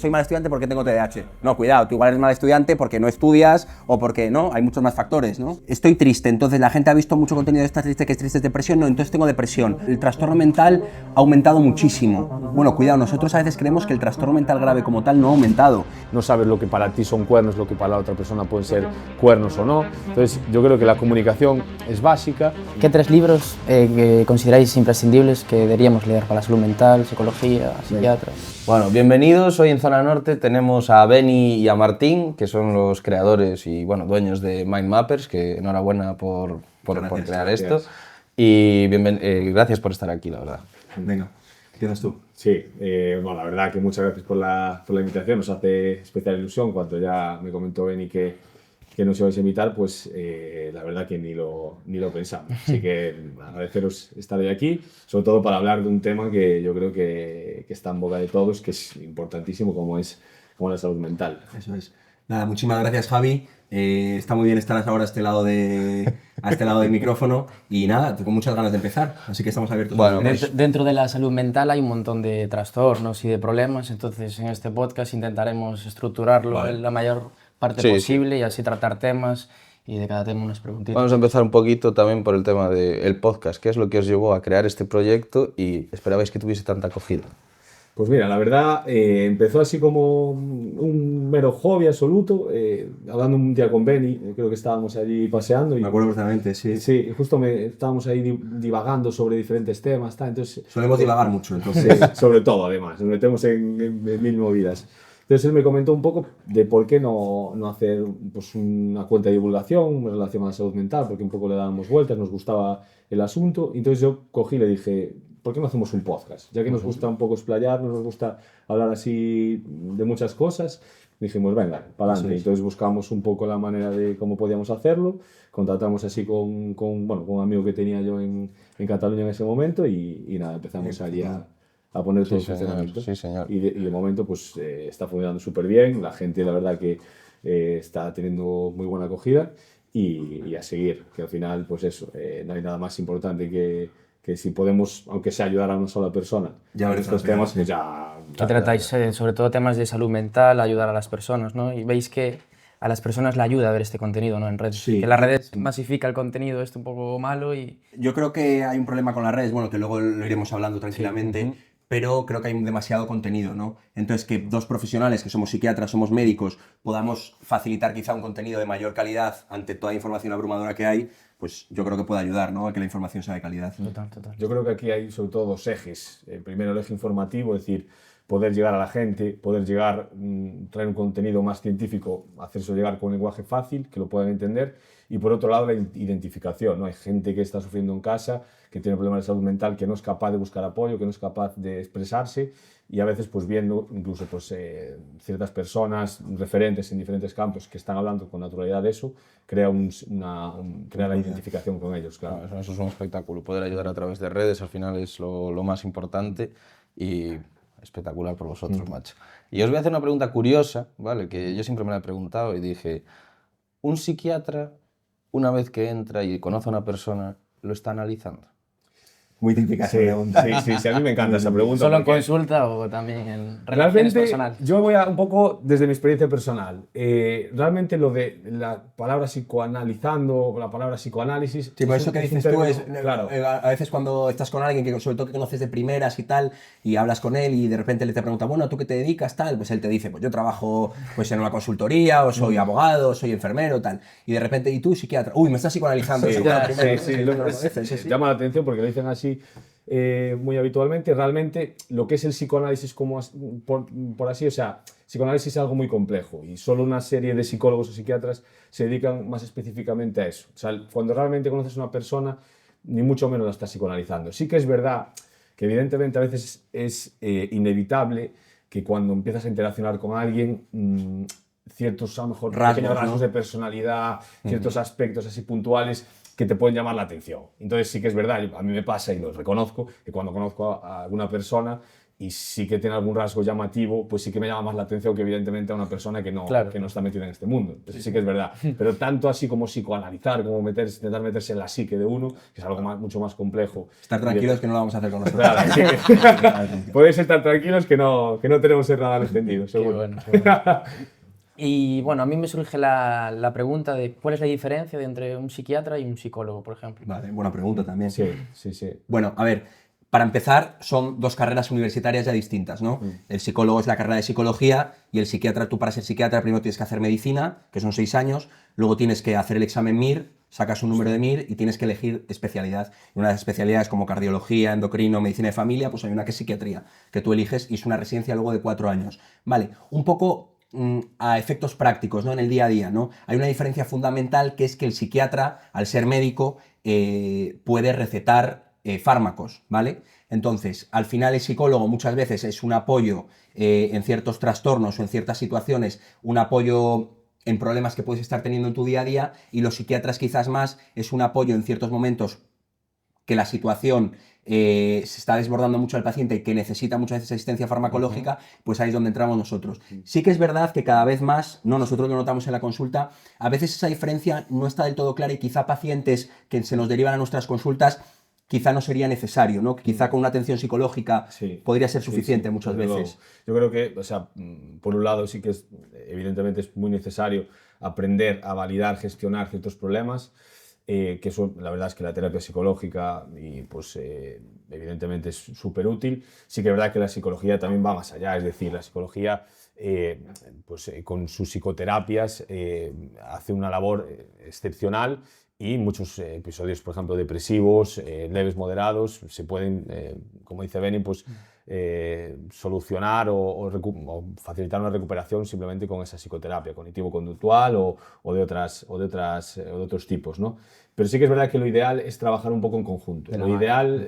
Soy mal estudiante porque tengo TDAH. No, cuidado, tú igual eres mal estudiante porque no estudias o porque no, hay muchos más factores, ¿no? Estoy triste, entonces la gente ha visto mucho contenido de esta triste, que es triste, es depresión, no, entonces tengo depresión. El trastorno mental ha aumentado muchísimo. Bueno, cuidado, nosotros a veces creemos que el trastorno mental grave como tal no ha aumentado. No sabes lo que para ti son cuernos, lo que para la otra persona pueden ser cuernos o no. Entonces yo creo que la comunicación es básica. ¿Qué 3 libros que consideráis imprescindibles que deberíamos leer para la salud mental, psicología, psiquiatras? Bueno, bienvenidos. Hoy en Zona Norte tenemos a Beni y a Martín, que son los creadores y dueños de Mind Mappers, que enhorabuena por crear esto. Y gracias por estar aquí, la verdad. Venga, empiezas tú. Sí, la verdad que muchas gracias por la invitación. Nos hace especial ilusión cuando ya me comentó Beni que nos ibais a invitar, pues la verdad que ni lo pensamos. Así que agradeceros estar hoy aquí, sobre todo para hablar de un tema que yo creo que está en boca de todos, que es importantísimo como la salud mental. Eso es. Nada, muchísimas gracias, Javi. Está muy bien estar ahora a este lado del micrófono y nada, tengo muchas ganas de empezar, así que estamos abiertos. Bueno, Dentro de la salud mental hay un montón de trastornos y de problemas, entonces en este podcast intentaremos estructurarlo en la mayor parte posible y así tratar temas y de cada tema unas preguntitas. Vamos a empezar un poquito también por el tema del podcast. ¿Qué es lo que os llevó a crear este proyecto y esperabais que tuviese tanta acogida? Pues mira, la verdad empezó así como un mero hobby absoluto, hablando un día con Beni, creo que estábamos allí paseando. Me acuerdo perfectamente, sí. Sí, justo estábamos ahí divagando sobre diferentes temas. Entonces, solemos divagar mucho, entonces. Sí, sobre todo, además, nos metemos en mil movidas. Entonces él me comentó un poco de por qué no hacer pues, una cuenta de divulgación en relación a la salud mental, porque un poco le dábamos vueltas, nos gustaba el asunto. Entonces yo cogí y le dije, ¿por qué no hacemos un podcast? Ya que nos gusta un poco explayarnos, nos gusta hablar así de muchas cosas, dijimos, venga, para adelante. Entonces buscamos un poco la manera de cómo podíamos hacerlo, contratamos así con un amigo que tenía yo en Cataluña en ese momento y nada, empezamos allí a poner todo el funcionamiento. Sí, señor. Y de momento pues está funcionando súper bien, la gente la verdad que está teniendo muy buena acogida y a seguir, que al final pues eso, no hay nada más importante que si podemos, aunque sea ayudar a una sola persona ya en estos temas, pues ya... Que tratáis sobre todo temas de salud mental, ayudar a las personas, ¿no? Y veis que a las personas le ayuda a ver este contenido, ¿no? En redes. Sí. Que las redes masifica el contenido, es un poco malo y... Yo creo que hay un problema con las redes, bueno, que luego lo iremos hablando tranquilamente, pero creo que hay demasiado contenido, ¿no? Entonces, que dos profesionales, que somos psiquiatras, somos médicos, podamos facilitar quizá un contenido de mayor calidad ante toda la información abrumadora que hay, pues yo creo que puede ayudar, ¿no? A que la información sea de calidad. Total. Yo creo que aquí hay sobre todo dos ejes. Primero el eje informativo, es decir, poder llegar a la gente, poder llegar, traer un contenido más científico, hacerse llegar con un lenguaje fácil, que lo puedan entender. Y por otro lado la identificación, ¿no? Hay gente que está sufriendo en casa, que tiene problemas de salud mental, que no es capaz de buscar apoyo, que no es capaz de expresarse y a veces pues viendo incluso pues, ciertas personas referentes en diferentes campos que están hablando con naturalidad de eso, crea la identificación con ellos, claro. Eso es un espectáculo, poder ayudar a través de redes al final es lo más importante y espectacular por vosotros, macho. Y os voy a hacer una pregunta curiosa, ¿vale? Que yo siempre me la he preguntado y dije, ¿un psiquiatra una vez que entra y conoce a una persona lo está analizando? Muy típica esa pregunta. Sí, a mí me encanta esa pregunta. ¿Solo en consulta o también en relaciones realmente, personales? yo voy un poco desde mi experiencia personal. Realmente lo de la palabra psicoanalizando o la palabra psicoanálisis... Sí, por eso que dices tú es, claro. a veces cuando estás con alguien que sobre todo que conoces de primeras y tal, y hablas con él y de repente le te pregunta, bueno, ¿tú qué te dedicas? Tal, pues él te dice, pues yo trabajo pues en una consultoría, o soy abogado, o soy enfermero, tal. Y de repente, ¿y tú, psiquiatra? Uy, me estás psicoanalizando. Sí. Llama la atención porque lo dicen así muy habitualmente. Realmente lo que es el psicoanálisis por así, o sea, psicoanálisis es algo muy complejo y solo una serie de psicólogos o psiquiatras se dedican más específicamente a eso. O sea, cuando realmente conoces a una persona, ni mucho menos la estás psicoanalizando. Sí que es verdad que evidentemente a veces es inevitable que cuando empiezas a interaccionar con alguien, ciertos a lo mejor pequeños rasgos de personalidad, ciertos aspectos así puntuales que te pueden llamar la atención. Entonces sí que es verdad, a mí me pasa y lo reconozco, que cuando conozco a alguna persona y sí que tiene algún rasgo llamativo, pues sí que me llama más la atención que evidentemente a una persona que no está metida en este mundo. Eso sí que es verdad. Pero tanto así como psicoanalizar, como intentar meterse en la psique de uno, que es algo mucho más complejo. Estar tranquilos que no lo vamos a hacer con nosotros. Claro, podéis estar tranquilos que no tenemos el radar encendido, seguro. Qué bueno, qué bueno. Y bueno, a mí me surge la pregunta de cuál es la diferencia entre un psiquiatra y un psicólogo, por ejemplo. Vale, buena pregunta también. Sí. Bueno, a ver, para empezar, son dos carreras universitarias ya distintas, ¿no? El psicólogo es la carrera de psicología y el psiquiatra, tú para ser psiquiatra primero tienes que hacer medicina, que son 6 años, luego tienes que hacer el examen MIR, sacas un número de MIR y tienes que elegir especialidad. Una de las especialidades como cardiología, endocrino, medicina de familia, pues hay una que es psiquiatría, que tú eliges y es una residencia luego de 4 años. Vale, un poco a efectos prácticos, ¿no? En el día a día, ¿no? Hay una diferencia fundamental que es que el psiquiatra, al ser médico, puede recetar fármacos, ¿vale? Entonces, al final el psicólogo muchas veces es un apoyo en ciertos trastornos o en ciertas situaciones, un apoyo en problemas que puedes estar teniendo en tu día a día, y los psiquiatras quizás más es un apoyo en ciertos momentos que la situación se está desbordando mucho al paciente y que necesita muchas veces asistencia farmacológica, pues ahí es donde entramos nosotros. Sí que es verdad que cada vez más, nosotros lo notamos en la consulta, a veces esa diferencia no está del todo clara y quizá pacientes que se nos derivan a nuestras consultas quizá no sería necesario, ¿no? Quizá con una atención psicológica podría ser suficiente muchas veces. Yo creo que, o sea, por un lado sí que evidentemente es muy necesario aprender a validar, gestionar ciertos problemas, que eso, la verdad es que la terapia psicológica y pues evidentemente es súper útil. Sí que es verdad que la psicología también va más allá, es decir, la psicología con sus psicoterapias hace una labor excepcional. Y muchos episodios, por ejemplo, depresivos, leves, moderados, se pueden, como dice Beni, pues, solucionar o facilitar una recuperación simplemente con esa psicoterapia cognitivo-conductual o de otros tipos, ¿no? Pero sí que es verdad que lo ideal es trabajar un poco en conjunto. Lo ideal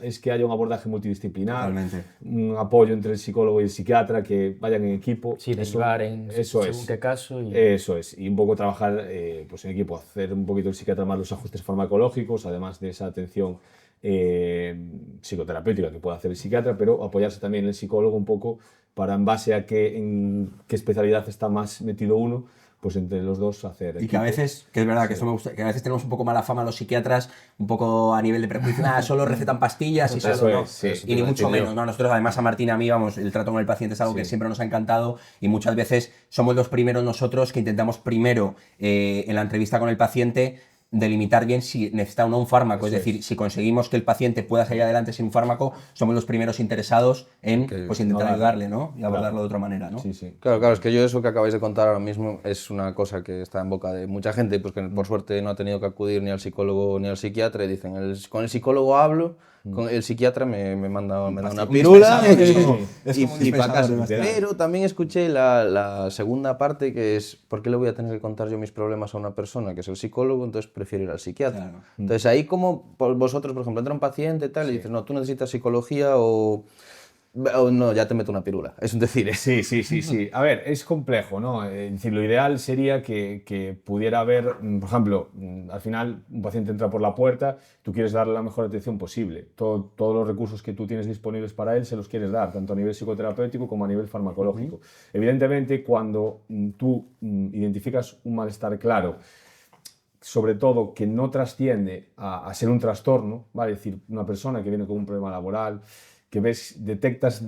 es que haya un abordaje multidisciplinar, Totalmente. un apoyo entre el psicólogo y el psiquiatra, que vayan en equipo. Sí, derivar en según qué caso. Eso es, y un poco trabajar pues en equipo, hacer un poquito el psiquiatra más los ajustes farmacológicos, además de esa atención psicoterapéutica que puede hacer el psiquiatra, pero apoyarse también en el psicólogo un poco para, en base a en qué especialidad está más metido uno, pues entre los dos hacer equipo. Y que a veces, que es verdad, que eso me gusta, que a veces tenemos un poco mala fama los psiquiatras, un poco a nivel de prejuicio, solo recetan pastillas y solo, ¿no? Y ni mucho menos, ¿no? Nosotros, además, a Martín y a mí, vamos, el trato con el paciente es algo que siempre nos ha encantado, y muchas veces somos los primeros nosotros que intentamos primero, en la entrevista con el paciente, delimitar bien si necesita o no un fármaco. Es decir, si conseguimos que el paciente pueda salir adelante sin un fármaco, somos los primeros interesados en pues, intentar ayudarle, ¿no? Y abordarlo de otra manera, ¿no? Sí. Claro, es que yo eso que acabáis de contar ahora mismo es una cosa que está en boca de mucha gente, pues que por suerte no ha tenido que acudir ni al psicólogo ni al psiquiatra, y dicen, con el psicólogo hablo, con el psiquiatra me da una pirula y para casa. Pero también escuché la segunda parte, que es, ¿por qué le voy a tener que contar yo mis problemas a una persona que es el psicólogo? Entonces prefiero ir al psiquiatra. Claro. Entonces ahí, como vosotros, por ejemplo, entra un paciente y tal, y dices, no, tú necesitas psicología o no, ya te meto una pirula. Es un decir. Sí. A ver, es complejo, ¿no? Es decir, lo ideal sería que pudiera haber, por ejemplo, al final un paciente entra por la puerta, tú quieres darle la mejor atención posible. Todos los recursos que tú tienes disponibles para él se los quieres dar, tanto a nivel psicoterapéutico como a nivel farmacológico. Evidentemente, cuando tú identificas un malestar claro, sobre todo que no trasciende a ser un trastorno, ¿vale? Es decir, una persona que viene con un problema laboral, que detectas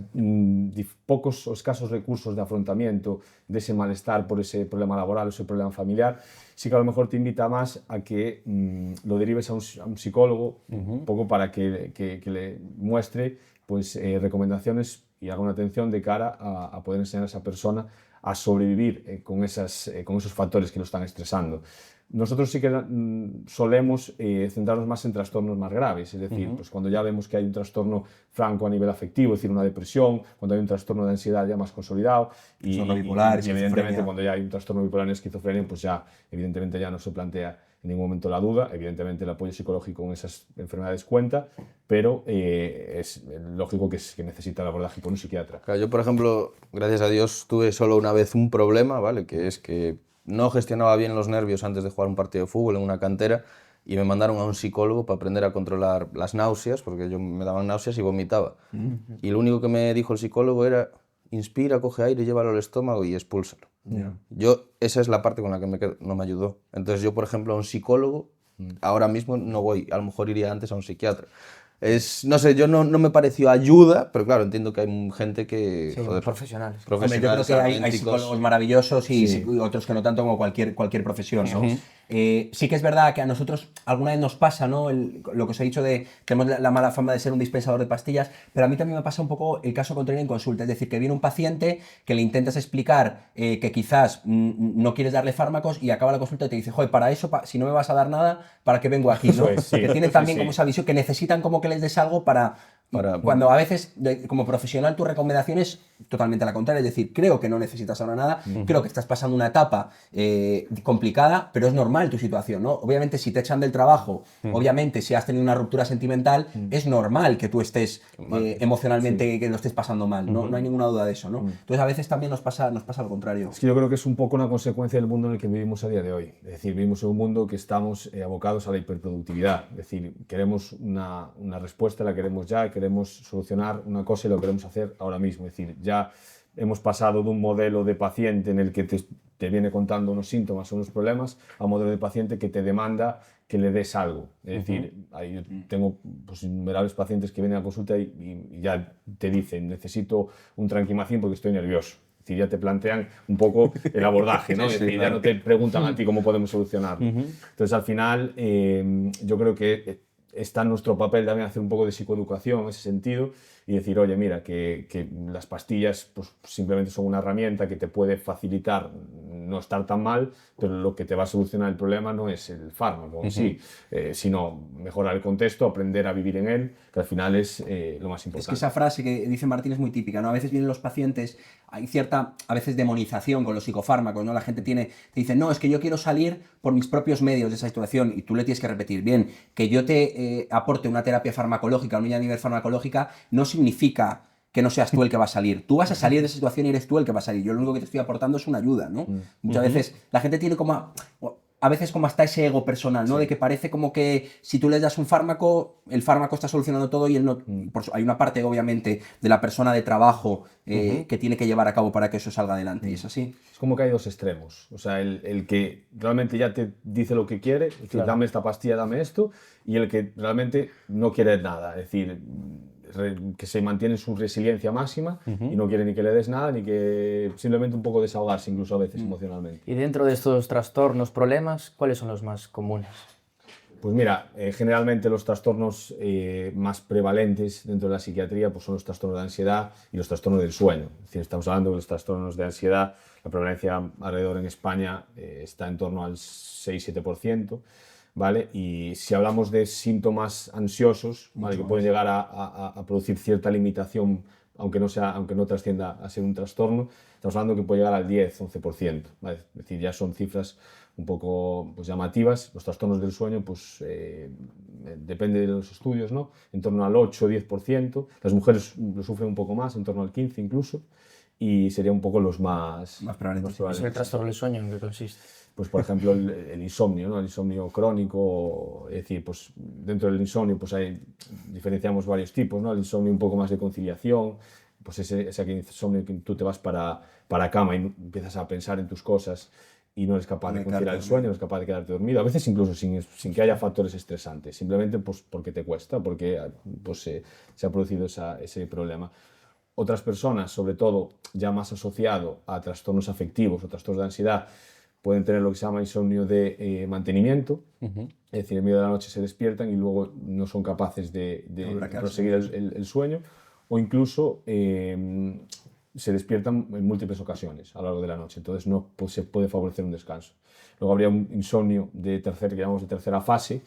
pocos o escasos recursos de afrontamiento de ese malestar por ese problema laboral o ese problema familiar, sí que a lo mejor te invita más a que lo derives a un psicólogo, un poco para que le muestre pues, recomendaciones y haga una atención de cara a poder enseñar a esa persona a sobrevivir con esos factores que lo están estresando. Nosotros sí que solemos centrarnos más en trastornos más graves, es decir, pues cuando ya vemos que hay un trastorno franco a nivel afectivo, es decir, una depresión, cuando hay un trastorno de ansiedad ya más consolidado, y evidentemente cuando ya hay un trastorno bipolar en esquizofrenia, pues ya evidentemente ya no se plantea en ningún momento la duda. Evidentemente el apoyo psicológico en esas enfermedades cuenta, pero es lógico que necesita el abordaje por un psiquiatra. Claro, yo, por ejemplo, gracias a Dios, tuve solo una vez un problema, ¿vale? Que es que no gestionaba bien los nervios antes de jugar un partido de fútbol en una cantera, y me mandaron a un psicólogo para aprender a controlar las náuseas, porque yo me daban náuseas y vomitaba. Y lo único que me dijo el psicólogo era, inspira, coge aire, llévalo al estómago y expúlsalo. Esa es la parte con la que me quedo, no me ayudó. Entonces yo, por ejemplo, a un psicólogo, ahora mismo no voy, a lo mejor iría antes a un psiquiatra. No sé, yo no me pareció ayuda, pero claro, entiendo que hay gente que... Sí, joder, profesionales. Hombre, yo creo que hay psicólogos maravillosos y otros que no tanto, como cualquier profesión, ¿no? Sí que es verdad que a nosotros alguna vez nos pasa, ¿no? Lo que os he dicho de tenemos la mala fama de ser un dispensador de pastillas, pero a mí también me pasa un poco el caso contrario en consulta, es decir, que viene un paciente que le intentas explicar que quizás no quieres darle fármacos y acaba la consulta y te dice, joder, para eso, si no me vas a dar nada, ¿para qué vengo aquí? ¿No? Que tienen también como esa visión, que necesitan como que les des algo para cuando a veces, como profesional, tu recomendación es totalmente la contraria, es decir, creo que no necesitas ahora nada, creo que estás pasando una etapa complicada, pero es normal tu situación, ¿no? Obviamente, si te echan del trabajo, obviamente, si has tenido una ruptura sentimental, es normal que tú estés emocionalmente, que lo estés pasando mal, ¿no? No hay ninguna duda de eso, ¿no? Entonces, a veces también nos pasa lo contrario. Es que yo creo que es un poco una consecuencia del mundo en el que vivimos a día de hoy. Es decir, vivimos en un mundo que estamos abocados a la hiperproductividad. Es decir, queremos una respuesta, la queremos ya, queremos solucionar una cosa y lo queremos hacer ahora mismo. Es decir, ya hemos pasado de un modelo de paciente en el que te viene contando unos síntomas o unos problemas a un modelo de paciente que te demanda que le des algo. Es decir, yo tengo pues, innumerables pacientes que vienen a consulta y ya te dicen, necesito un tranquimacín porque estoy nervioso. Es decir, ya te plantean un poco el abordaje, ¿no? Es decir, ya no te preguntan a ti cómo podemos solucionarlo. Entonces, al final, yo creo que está en nuestro papel también hacer un poco de psicoeducación en ese sentido y decir, oye, mira, que las pastillas pues, simplemente son una herramienta que te puede facilitar no estar tan mal, pero lo que te va a solucionar el problema no es el fármaco en sí, sino mejorar el contexto, aprender a vivir en él, que al final es lo más importante. Es que esa frase que dice Martín es muy típica, ¿no? A veces vienen los pacientes, hay cierta, a veces, demonización con los psicofármacos, ¿no? La gente te dice, no, es que yo quiero salir por mis propios medios de esa situación, y tú le tienes que repetir, bien, que yo te aporte una terapia farmacológica, una unidad a nivel farmacológica, no significa que no seas tú el que va a salir. Tú vas a salir de esa situación y eres tú el que va a salir. Yo lo único que te estoy aportando es una ayuda, ¿no? Muchas veces la gente tiene como a veces como hasta ese ego personal, ¿no? De que parece como que si tú le das un fármaco, el fármaco está solucionando todo y él no... Hay una parte, obviamente, de la persona de trabajo que tiene que llevar a cabo para que eso salga adelante. ¿Y es así? Es como que hay dos extremos. O sea, el que realmente ya te dice lo que quiere, es decir, dame esta pastilla, dame esto, y el que realmente no quiere nada. Es decir, que se mantiene su resiliencia máxima y no quiere ni que le des nada, ni que simplemente un poco desahogarse, incluso a veces emocionalmente. Y dentro de estos trastornos, problemas, ¿cuáles son los más comunes? Pues mira, generalmente los trastornos más prevalentes dentro de la psiquiatría pues son los trastornos de ansiedad y los trastornos del sueño. Es decir, estamos hablando de los trastornos de ansiedad, la prevalencia alrededor en España está en torno al 6-7%. ¿Vale? Y si hablamos de síntomas ansiosos, ¿vale? Que pueden llegar a producir cierta limitación, aunque no trascienda a ser un trastorno, estamos hablando que puede llegar al 10-11%, ¿vale? Es decir, ya son cifras un poco pues, llamativas. Los trastornos del sueño, pues depende de los estudios, ¿no? En torno al 8-10%. Las mujeres lo sufren un poco más, en torno al 15% incluso, y serían un poco los más prevalentes. ¿Es el trastorno del sueño en qué consiste? Pues por ejemplo el insomnio, ¿no? El insomnio crónico, es decir, pues dentro del insomnio pues diferenciamos varios tipos, ¿no? El insomnio un poco más de conciliación, pues ese insomnio que tú te vas para cama y empiezas a pensar en tus cosas y no eres capaz de conciliar el sueño, no eres capaz de quedarte dormido, a veces incluso sin que haya factores estresantes, simplemente pues porque te cuesta, porque pues, se ha producido ese problema. Otras personas, sobre todo ya más asociado a trastornos afectivos o trastornos de ansiedad, pueden tener lo que se llama insomnio de mantenimiento, es decir, en medio de la noche se despiertan y luego no son capaces de proseguir el sueño, o incluso se despiertan en múltiples ocasiones a lo largo de la noche, entonces no se puede favorecer un descanso. Luego habría un insomnio que llamamos de tercera fase,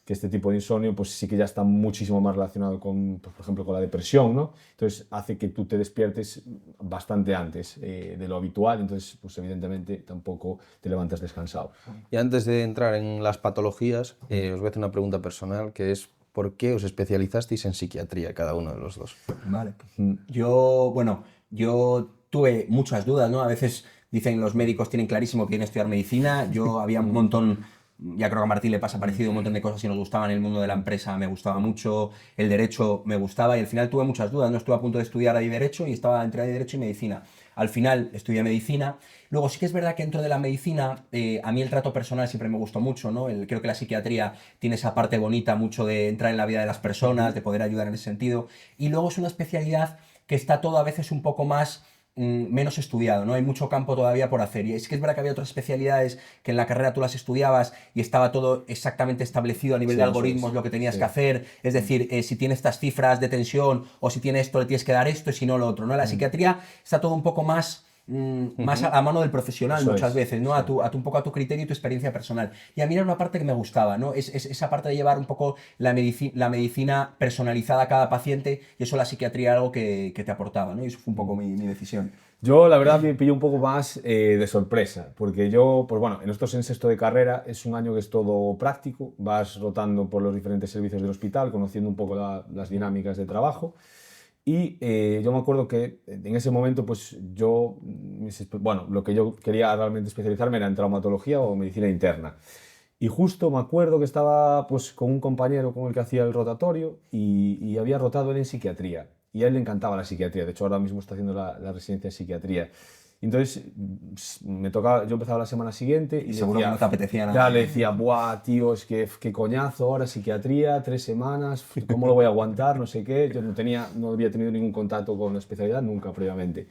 que este tipo de insomnio pues sí que ya está muchísimo más relacionado con, pues, por ejemplo, con la depresión, ¿no? Entonces hace que tú te despiertes bastante antes de lo habitual, entonces pues evidentemente tampoco te levantas descansado. Y antes de entrar en las patologías, os voy a hacer una pregunta personal, que es ¿por qué os especializasteis en psiquiatría cada uno de los dos? Vale. Yo tuve muchas dudas, ¿no? A veces dicen los médicos tienen clarísimo que quieren estudiar medicina, yo había un montón ya creo que a Martín le pasa parecido, un montón de cosas que nos gustaban en el mundo de la empresa, me gustaba mucho, el derecho me gustaba y al final tuve muchas dudas, no estuve a punto de estudiar ahí derecho y estaba entre ahí derecho y medicina. Al final estudié medicina. Luego sí que es verdad que dentro de la medicina a mí el trato personal siempre me gustó mucho, ¿no? Creo que la psiquiatría tiene esa parte bonita mucho de entrar en la vida de las personas, de poder ayudar en ese sentido. Y luego es una especialidad que está todo a veces un poco más menos estudiado, ¿no? Hay mucho campo todavía por hacer. Y es que es verdad que había otras especialidades que en la carrera tú las estudiabas y estaba todo exactamente establecido a nivel de algoritmos, lo que tenías que hacer. Es decir, si tiene estas cifras de tensión o si tiene esto, le tienes que dar esto y si no lo otro, ¿no? La psiquiatría está todo un poco más más a mano del profesional muchas veces, ¿no? Un poco a tu criterio y tu experiencia personal. Y a mí era una parte que me gustaba, ¿no? Es esa parte de llevar un poco la medicina personalizada a cada paciente y eso la psiquiatría era algo que te aportaba, ¿no? Y eso fue un poco mi decisión. Yo, la verdad, me pilló un poco más de sorpresa, porque yo, pues bueno, en estos en sexto de carrera es un año que es todo práctico, vas rotando por los diferentes servicios del hospital, conociendo un poco las dinámicas de trabajo. Y yo me acuerdo que en ese momento, pues yo, bueno, lo que yo quería realmente especializarme era en traumatología o medicina interna. Y justo me acuerdo que estaba pues con un compañero con el que hacía el rotatorio y había rotado él en psiquiatría. Y a él le encantaba la psiquiatría, de hecho ahora mismo está haciendo la residencia de psiquiatría. Entonces, me tocaba, yo empezaba la semana siguiente y seguro decía, que no te apetecía nada. ya le decía, buah, tío, es que qué coñazo, ahora psiquiatría, 3 semanas, ¿cómo lo voy a aguantar? No sé qué. Yo no había tenido ningún contacto con la especialidad nunca previamente.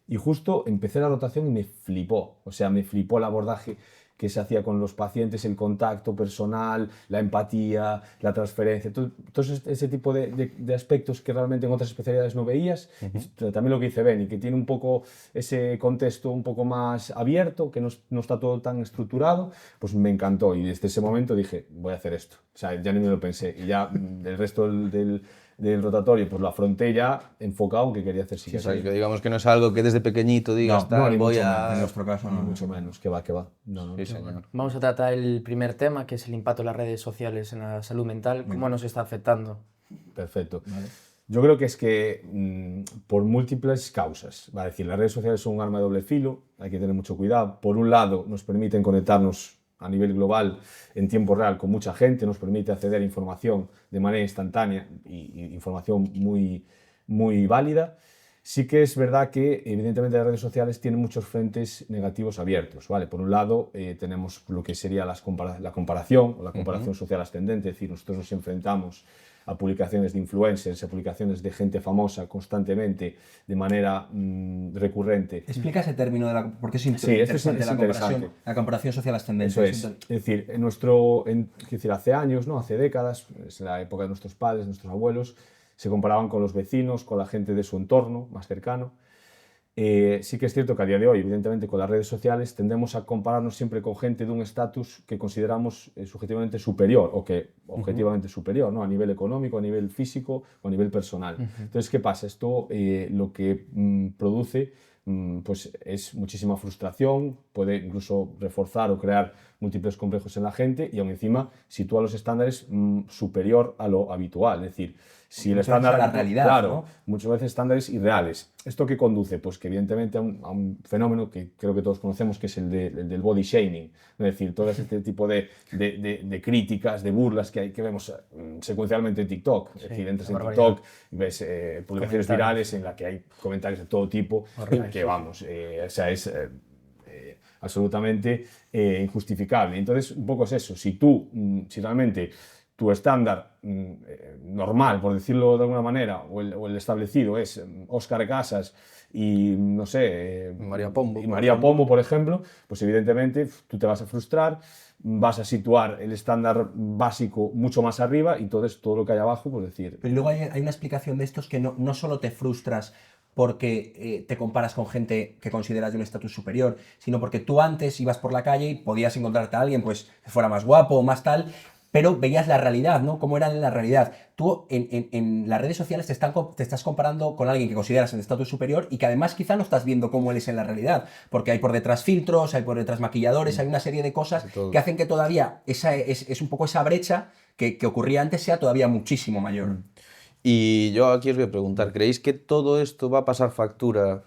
Y justo empecé la rotación y me flipó, o sea, me flipó el abordaje que se hacía con los pacientes, el contacto personal, la empatía, la transferencia, todo ese tipo de aspectos que realmente en otras especialidades no veías. También lo que dice Beni, que tiene un poco ese contexto un poco más abierto, que no está todo tan estructurado, pues me encantó y desde ese momento dije, voy a hacer esto. O sea, ya ni me lo pensé y ya el resto del rotatorio pues lo afronté ya enfocado en que quería hacer psiquiatría. Sí, o sea, que digamos que no es algo que desde pequeñito digas, tal, voy a... En nuestro caso, no, mucho menos, que va. No, Sí, señor. Vamos a tratar el primer tema, que es el impacto de las redes sociales en la salud mental. ¿Cómo nos está afectando? Perfecto. Vale. Yo creo que es que por múltiples causas. Va a decir, las redes sociales son un arma de doble filo, hay que tener mucho cuidado. Por un lado, nos permiten conectarnos a nivel global, en tiempo real, con mucha gente, nos permite acceder a información de manera instantánea y información muy, muy válida. Sí que es verdad que, evidentemente, las redes sociales tienen muchos frentes negativos abiertos, ¿vale? Por un lado, tenemos lo que sería la comparación o la comparación social ascendente, es decir, nosotros nos enfrentamos a publicaciones de influencers, a publicaciones de gente famosa constantemente, de manera recurrente. Explica ese término, porque es interesante, la comparación social ascendente. Eso es decir, hace años, ¿no? Hace décadas, es la época de nuestros padres, nuestros abuelos, se comparaban con los vecinos, con la gente de su entorno más cercano. Sí que es cierto que a día de hoy, evidentemente, con las redes sociales tendemos a compararnos siempre con gente de un estatus que consideramos subjetivamente superior o que objetivamente superior, ¿no? A nivel económico, a nivel físico o a nivel personal. Entonces, ¿qué pasa? Esto lo que produce pues es muchísima frustración, puede incluso reforzar o crear múltiples complejos en la gente y aún encima sitúa los estándares superior a lo habitual. Es decir, si el estándar... la realidad, claro, ¿no? Muchas veces estándares irreales. ¿Esto qué conduce? Pues que evidentemente a un fenómeno que creo que todos conocemos, que es el del body shaming. Es decir, todo este tipo de críticas, de burlas que vemos secuencialmente en TikTok. Es decir, entras en TikTok y ves publicaciones virales en las que hay comentarios de todo tipo, que vamos, o sea, es absolutamente injustificable. Entonces, un poco es eso. Si realmente tu estándar normal, por decirlo de alguna manera, o el establecido es Óscar Casas y, no sé, María Pombo, por ejemplo, pues evidentemente tú te vas a frustrar, vas a situar el estándar básico mucho más arriba y entonces todo lo que hay abajo, pues decir... Pero luego hay una explicación de estos que no solo te frustras porque te comparas con gente que consideras de un estatus superior, sino porque tú antes ibas por la calle y podías encontrarte a alguien pues que fuera más guapo o más tal, pero veías la realidad, ¿no? Cómo era en la realidad. Tú en las redes sociales te estás comparando con alguien que consideras en estatus superior y que además quizá no estás viendo cómo él es en la realidad, porque hay por detrás filtros, hay por detrás maquilladores, hay una serie de cosas que hacen que todavía es un poco esa brecha que ocurría antes sea todavía muchísimo mayor. Y yo aquí os voy a preguntar, ¿creéis que todo esto va a pasar factura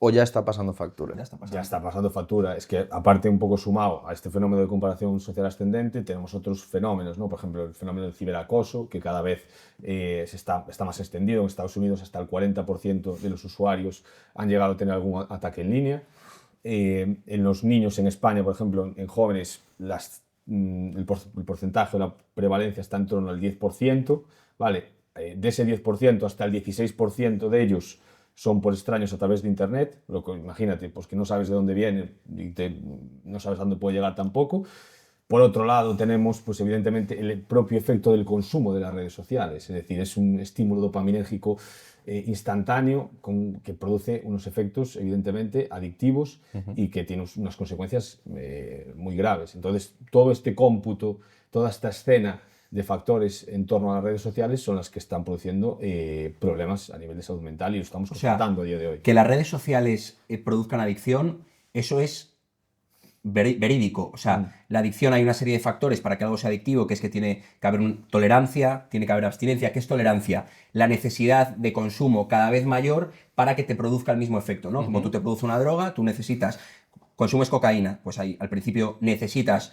¿O ya está pasando factura? Ya está pasando factura. Es que, aparte, un poco sumado a este fenómeno de comparación social ascendente, tenemos otros fenómenos, ¿no? Por ejemplo, el fenómeno del ciberacoso, que cada vez está más extendido. En Estados Unidos, hasta el 40% de los usuarios han llegado a tener algún ataque en línea. En los niños en España, por ejemplo, en jóvenes, el porcentaje o la prevalencia está en torno al 10%. ¿Vale? De ese 10%, hasta el 16% de ellos son por extraños a través de Internet, lo que imagínate, pues que no sabes de dónde viene y no sabes a dónde puede llegar tampoco. Por otro lado, tenemos, pues evidentemente, el propio efecto del consumo de las redes sociales, es decir, es un estímulo dopaminérgico instantáneo que produce unos efectos, evidentemente, adictivos y que tiene unas consecuencias muy graves. Entonces, todo este cómputo, toda esta escena de factores en torno a las redes sociales son las que están produciendo problemas a nivel de salud mental y lo estamos constatando a día de hoy. Que las redes sociales produzcan adicción, eso es verídico. O sea, la adicción, hay una serie de factores para que algo sea adictivo, que es que tiene que haber tolerancia, tiene que haber abstinencia. ¿Qué es tolerancia? La necesidad de consumo cada vez mayor para que te produzca el mismo efecto, ¿no? Como tú te produces una droga, tú necesitas, consumes cocaína, pues ahí al principio necesitas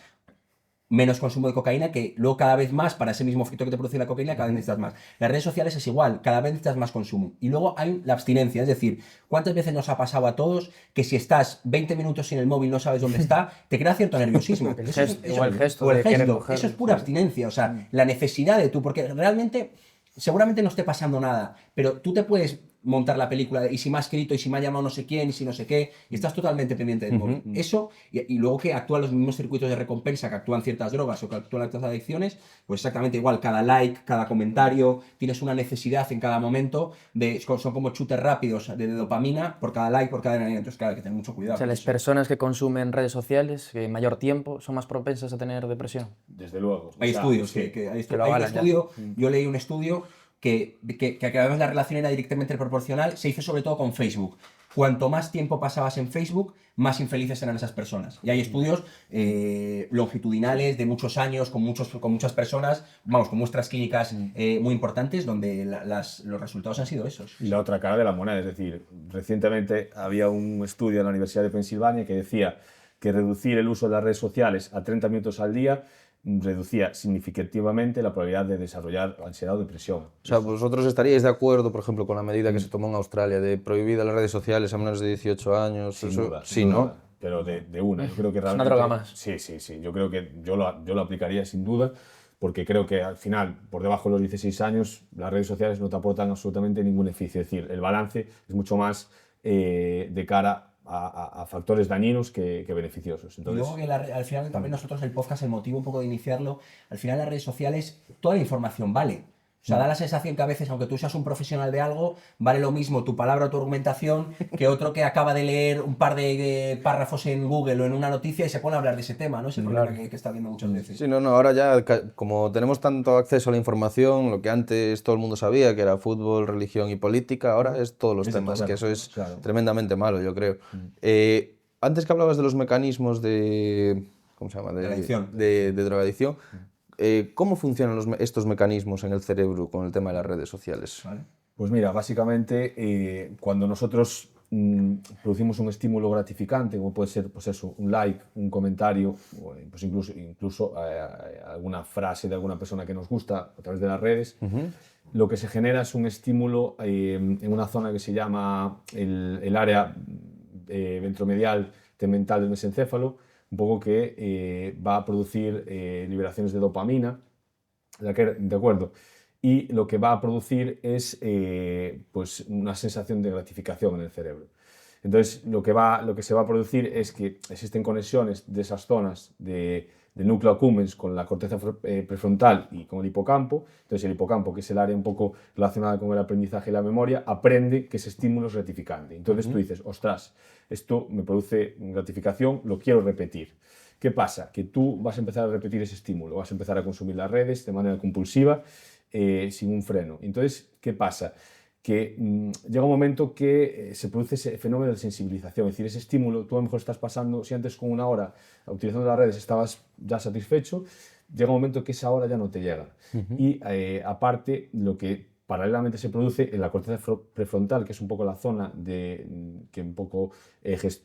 menos consumo de cocaína, que luego cada vez más, para ese mismo efecto que te produce la cocaína, cada vez necesitas más. Las redes sociales es igual, cada vez necesitas más consumo. Y luego hay la abstinencia, es decir, ¿cuántas veces nos ha pasado a todos que si estás 20 minutos sin el móvil, no sabes dónde está, te crea cierto nerviosismo? El gesto. Eso es pura abstinencia, o sea, la necesidad de tú, porque realmente, seguramente no esté pasando nada, pero tú te puedes montar la película y si me ha escrito y si me ha llamado no sé quién y si no sé qué, y estás totalmente pendiente del móvil. Eso, y luego que actúan los mismos circuitos de recompensa que actúan ciertas drogas o que actúan ciertas adicciones, pues exactamente igual, cada like, cada comentario, tienes una necesidad en cada momento, son como chutes rápidos de dopamina por cada like, por cada adrenalina. Entonces claro, hay que tener mucho cuidado. O sea, las personas que consumen redes sociales mayor tiempo son más propensas a tener depresión. Desde luego. Hay estudios yo leí un estudio que además la relación era directamente proporcional, se hizo sobre todo con Facebook. Cuanto más tiempo pasabas en Facebook, más infelices eran esas personas. Y hay estudios longitudinales de muchos años, con muchas personas, vamos, con muestras clínicas muy importantes, donde los resultados han sido esos. Y la otra cara de la moneda, es decir, recientemente había un estudio en la Universidad de Pensilvania que decía que reducir el uso de las redes sociales a 30 minutos al día reducía significativamente la probabilidad de desarrollar ansiedad o depresión. O sea, ¿vosotros estaríais de acuerdo, por ejemplo, con la medida que se tomó en Australia de prohibir las redes sociales a menores de 18 años? Sin Eso, duda, sí, sin ¿no? duda, pero de una. Yo creo que realmente, es una droga más. Sí. Yo creo que yo lo aplicaría sin duda, porque creo que al final, por debajo de los 16 años, las redes sociales no te aportan absolutamente ningún beneficio. Es decir, el balance es mucho más de cara a factores dañinos que beneficiosos. Entonces, y luego que al final también nosotros el podcast, el motivo un poco de iniciarlo, al final las redes sociales, toda la información vale. O sea, da la sensación que a veces, aunque tú seas un profesional de algo, vale lo mismo tu palabra o tu argumentación que otro que acaba de leer un par de párrafos en Google o en una noticia y se pone a hablar de ese tema, ¿no? Es el problema que está viendo muchas veces. Sí, no, ahora ya, como tenemos tanto acceso a la información, lo que antes todo el mundo sabía, que era fútbol, religión y política, ahora es todos los temas, que eso es tremendamente malo, yo creo. Antes que hablabas de los mecanismos de... ¿Cómo se llama? De drogadicción. ¿Cómo funcionan estos mecanismos en el cerebro con el tema de las redes sociales? ¿Vale? Pues mira, básicamente cuando nosotros producimos un estímulo gratificante, como puede ser pues eso, un like, un comentario, o pues incluso alguna frase de alguna persona que nos gusta a través de las redes, lo que se genera es un estímulo en una zona que se llama el área ventromedial tegmental del mesencéfalo, un poco que va a producir liberaciones de dopamina, ¿de acuerdo? Y lo que va a producir es pues una sensación de gratificación en el cerebro. Entonces, lo que se va a producir es que existen conexiones de esas zonas de núcleo accumbens con la corteza prefrontal y con el hipocampo. Entonces, el hipocampo, que es el área un poco relacionada con el aprendizaje y la memoria, aprende que ese estímulo es gratificante. Entonces, tú dices, ostras, esto me produce gratificación, lo quiero repetir. ¿Qué pasa? Que tú vas a empezar a repetir ese estímulo, vas a empezar a consumir las redes de manera compulsiva, sin un freno. Entonces, ¿qué pasa? Que llega un momento que se produce ese fenómeno de sensibilización, es decir, ese estímulo, tú a lo mejor estás pasando, si antes con una hora utilizando las redes estabas ya satisfecho, llega un momento que esa hora ya no te llega. Y aparte, lo que paralelamente se produce en la corteza prefrontal, que es un poco la zona que un poco, se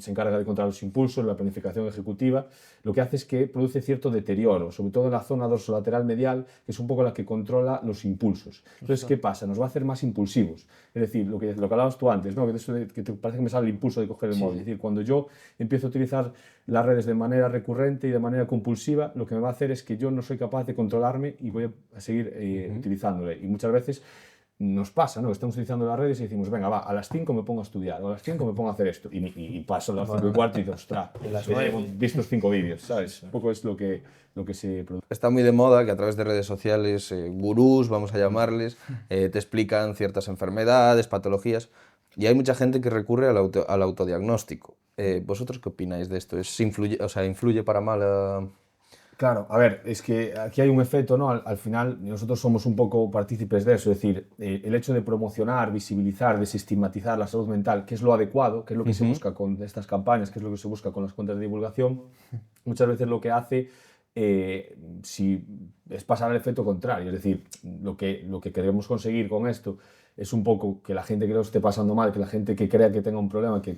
encarga de controlar los impulsos, la planificación ejecutiva. Lo que hace es que produce cierto deterioro, sobre todo en la zona dorsolateral medial, que es un poco la que controla los impulsos. Entonces, ¿qué pasa? Nos va a hacer más impulsivos. Es decir, lo que hablabas tú antes, ¿no? Que te parece que me sale el impulso de coger el móvil. Es decir, cuando yo empiezo a utilizar las redes de manera recurrente y de manera compulsiva, lo que me va a hacer es que yo no soy capaz de controlarme y voy a seguir utilizándole. Y muchas veces nos pasa, ¿no? Estamos utilizando las redes y decimos, venga, va, a las 5 me pongo a estudiar, o a las 5 me pongo a hacer esto. Y paso a las 5 y cuarto y digo, ostras, hemos visto 5 vídeos, ¿sabes? Un poco es lo que se produce. Está muy de moda que a través de redes sociales, gurús, vamos a llamarles, te explican ciertas enfermedades, patologías, y hay mucha gente que recurre al autodiagnóstico. ¿Vosotros qué opináis de esto? ¿Influye para mal? Claro, a ver, es que aquí hay un efecto, ¿no? Al final nosotros somos un poco partícipes de eso, es decir, el hecho de promocionar, visibilizar, desestigmatizar la salud mental, que es lo adecuado, que es lo que se busca con estas campañas, que es lo que se busca con las cuentas de divulgación, muchas veces lo que hace es pasar al efecto contrario, es decir, lo que queremos conseguir con esto es un poco que la gente que lo esté pasando mal, que la gente que crea que tenga un problema, que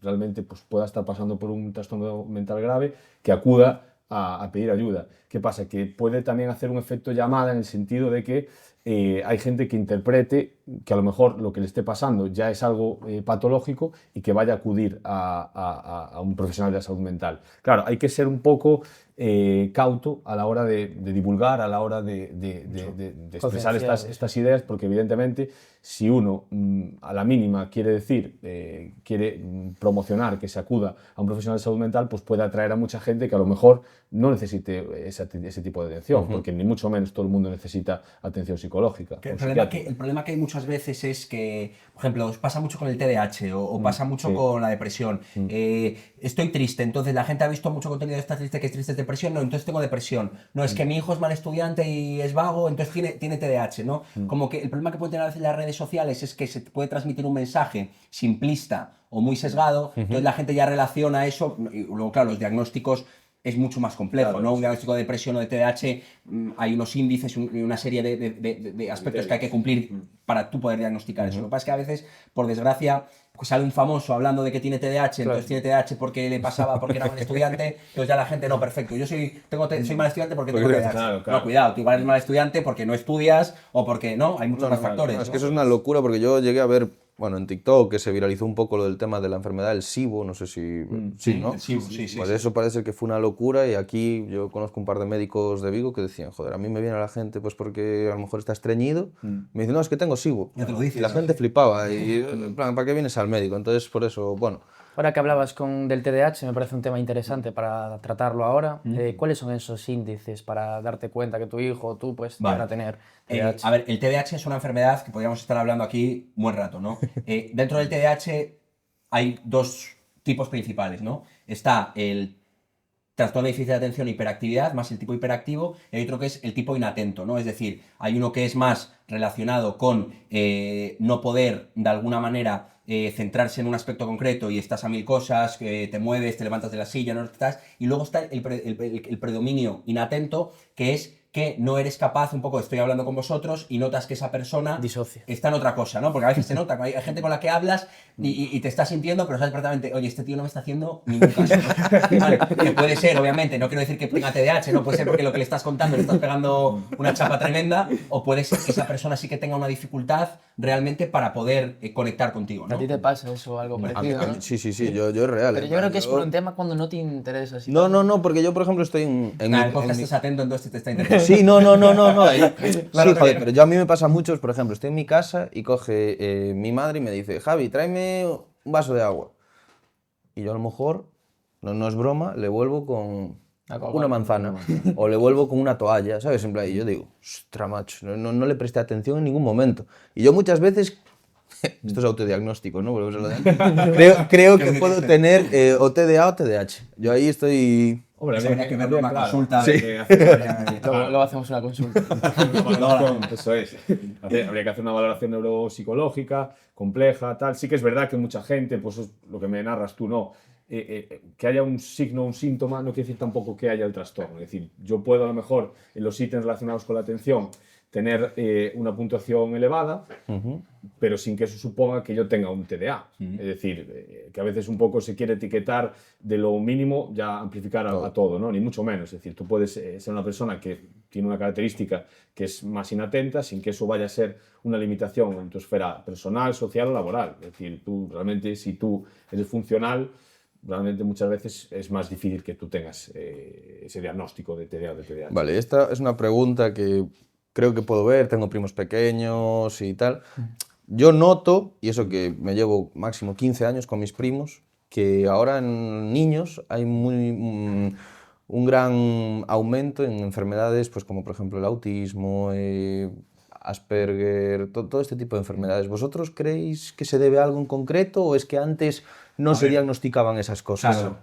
realmente pues, pueda estar pasando por un trastorno mental grave, que acuda a pedir ayuda. ¿Qué pasa? Que puede también hacer un efecto llamada en el sentido de que hay gente que interprete que a lo mejor lo que le esté pasando ya es algo patológico y que vaya a acudir a un profesional de la salud mental. Claro, hay que ser un poco cauto a la hora de divulgar, a la hora de expresar estas ideas, porque evidentemente si uno a la mínima quiere promocionar que se acuda a un profesional de salud mental, pues puede atraer a mucha gente que a lo mejor no necesite ese tipo de atención, porque ni mucho menos todo el mundo necesita atención psicológica. El problema que hay muchas veces es que, por ejemplo, os pasa mucho con el TDAH o pasa mucho con la depresión. Estoy triste, entonces la gente ha visto mucho contenido de esta triste, que es triste, es depresión, no, entonces tengo depresión. No, es que mi hijo es mal estudiante y es vago, entonces tiene TDAH, ¿no? Como que el problema que pueden tener a veces las redes sociales es que se puede transmitir un mensaje simplista o muy sesgado, entonces la gente ya relaciona eso, y luego, claro, los diagnósticos es mucho más complejo, claro, ¿no? Un diagnóstico de depresión o de TDAH, hay unos índices y una serie de aspectos que hay que cumplir para tú poder diagnosticar eso. Lo que pasa es que a veces, por desgracia, pues sale un famoso hablando de que tiene TDAH, claro, entonces tiene TDAH porque le pasaba, porque era mal estudiante, entonces ya la gente, no, perfecto, yo soy mal estudiante porque tengo TDAH. Claro. No, cuidado, tú igual eres mal estudiante porque no estudias o porque no, hay muchos más factores. Es que eso es una locura porque yo llegué a ver, bueno, en TikTok, que se viralizó un poco lo del tema de la enfermedad del SIBO, no sé si... sí, ¿no? Sí. Pues eso parece que fue una locura y aquí yo conozco un par de médicos de Vigo que decían, joder, a mí me viene la gente pues porque a lo mejor está estreñido, me dicen, no, es que tengo SIBO. Ya te lo dices, y la gente flipaba y, en plan, ¿para qué vienes al médico? Entonces, por eso, bueno... Ahora que hablabas del TDAH, me parece un tema interesante para tratarlo ahora. ¿Cuáles son esos índices para darte cuenta que tu hijo o tú pues van a tener TDAH? A ver, el TDAH es una enfermedad que podríamos estar hablando aquí un buen rato, ¿no? Dentro del TDAH hay dos tipos principales, ¿no? Está el trastorno de déficit de atención e hiperactividad, más el tipo hiperactivo, y hay otro que es el tipo inatento, ¿no? Es decir, hay uno que es más relacionado con no poder, de alguna manera, centrarse en un aspecto concreto y estás a mil cosas, te mueves, te levantas de la silla, no estás, y luego está el predominio inatento, que es que no eres capaz, un poco estoy hablando con vosotros y notas que esa persona disocia, está en otra cosa, ¿no? Porque a veces se nota, hay gente con la que hablas y te estás sintiendo, pero sabes perfectamente, oye, este tío no me está haciendo ningún caso, ¿no? Vale, que puede ser, obviamente, no quiero decir que tenga TDAH, no puede ser porque lo que le estás contando le estás pegando una chapa tremenda, o puede ser que esa persona sí que tenga una dificultad realmente para poder conectar contigo, ¿no? ¿A ti te pasa eso, algo parecido? ¿No? Sí, yo es real. Pero yo creo que es por un tema cuando no te interesa. Si no, porque yo, por ejemplo, estoy en el podcast estás atento, entonces te está interesando. Sí, no. Claro, sí, joder, pero yo a mí me pasa mucho, por ejemplo, estoy en mi casa y coge mi madre y me dice, Javi, tráeme un vaso de agua. Y yo a lo mejor, no es broma, le vuelvo con una manzana o le vuelvo con una toalla, ¿sabes? En plan, y yo digo, ostras, macho, no le presté atención en ningún momento. Y yo muchas veces, esto es autodiagnóstico, ¿no? Creo que puedo tener o TDA o TDAH. Yo ahí estoy... Hombre, habría que verlo una consulta. Sí. Luego hacemos una consulta. Eso es. Habría que hacer una valoración neuropsicológica compleja, tal. Sí que es verdad que mucha gente, pues es lo que me narras tú, ¿no? Que haya un signo, un síntoma, no quiere decir tampoco que haya el trastorno. Es decir, yo puedo a lo mejor en los ítems relacionados con la atención tener una puntuación elevada, pero sin que eso suponga que yo tenga un TDA. Es decir, que a veces un poco se quiere etiquetar de lo mínimo ya amplificar a todo, ¿no? Ni mucho menos. Es decir, tú puedes ser una persona que tiene una característica que es más inatenta sin que eso vaya a ser una limitación en tu esfera personal, social o laboral. Es decir, tú realmente, si tú eres funcional, realmente muchas veces es más difícil que tú tengas ese diagnóstico de TDA o de TDAH. Vale, esta es una pregunta que creo que puedo ver, tengo primos pequeños y tal. Yo noto, y eso que me llevo máximo 15 años con mis primos, que ahora en niños hay un gran aumento en enfermedades, pues como por ejemplo el autismo, Asperger, todo este tipo de enfermedades. ¿Vosotros creéis que se debe a algo en concreto o es que antes no se diagnosticaban esas cosas? Claro.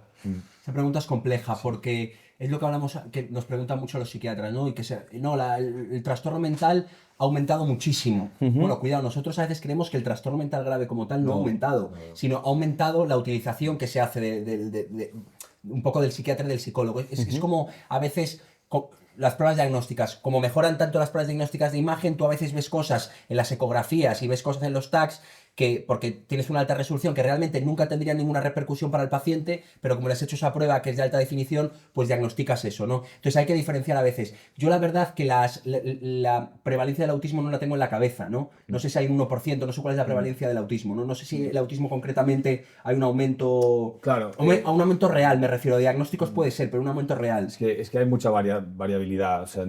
Esa pregunta es compleja porque es lo que hablamos, que nos preguntan mucho los psiquiatras, ¿no? Y que el trastorno mental ha aumentado muchísimo. Bueno, cuidado, nosotros a veces creemos que el trastorno mental grave como tal no ha aumentado, sino ha aumentado la utilización que se hace de un poco del psiquiatra y del psicólogo. Es como a veces las pruebas diagnósticas, como mejoran tanto las pruebas diagnósticas de imagen, tú a veces ves cosas en las ecografías y ves cosas en los tags que, porque tienes una alta resolución que realmente nunca tendría ninguna repercusión para el paciente, pero como le has hecho esa prueba que es de alta definición, pues diagnosticas eso, ¿no? Entonces hay que diferenciar a veces. Yo la verdad que la prevalencia del autismo no la tengo en la cabeza, ¿no? No sé si hay un 1%, no sé cuál es la prevalencia del autismo, ¿no? No sé si el autismo concretamente hay un aumento... Claro. A un aumento real, me refiero. Diagnósticos puede ser, pero un aumento real. Es que hay mucha variabilidad. O sea,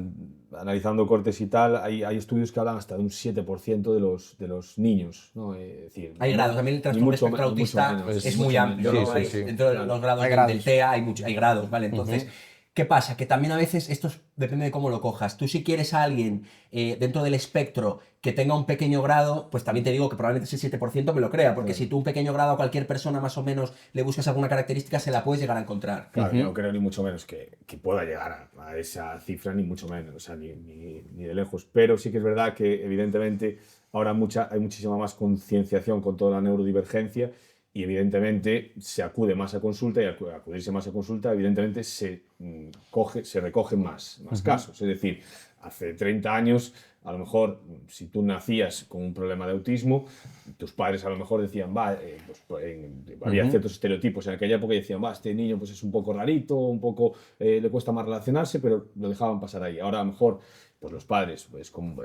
analizando cortes y tal, hay estudios que hablan hasta de un 7% de los niños, ¿no? Es decir, hay grados, también el trastorno espectro autista es muy amplio, ¿no? Dentro de los grados del TEA hay grados, ¿vale? Entonces, ¿qué pasa? Que también a veces esto depende de cómo lo cojas. Tú si quieres a alguien dentro del espectro que tenga un pequeño grado, pues también te digo que probablemente ese 7% me lo crea, porque si tú un pequeño grado a cualquier persona más o menos le buscas alguna característica, se la puedes llegar a encontrar. Claro, yo no creo ni mucho menos que pueda llegar a esa cifra, ni mucho menos, o sea, ni de lejos. Pero sí que es verdad que, evidentemente, ahora hay muchísima más concienciación con toda la neurodivergencia y, evidentemente, se acude más a consulta y al acudirse más a consulta, evidentemente, se recogen más casos. Es decir, hace 30 años, a lo mejor, si tú nacías con un problema de autismo, tus padres a lo mejor decían, había ciertos estereotipos en aquella época y decían, este niño pues es un poco rarito, un poco le cuesta más relacionarse, pero lo dejaban pasar ahí. Ahora a lo mejor pues los padres pues con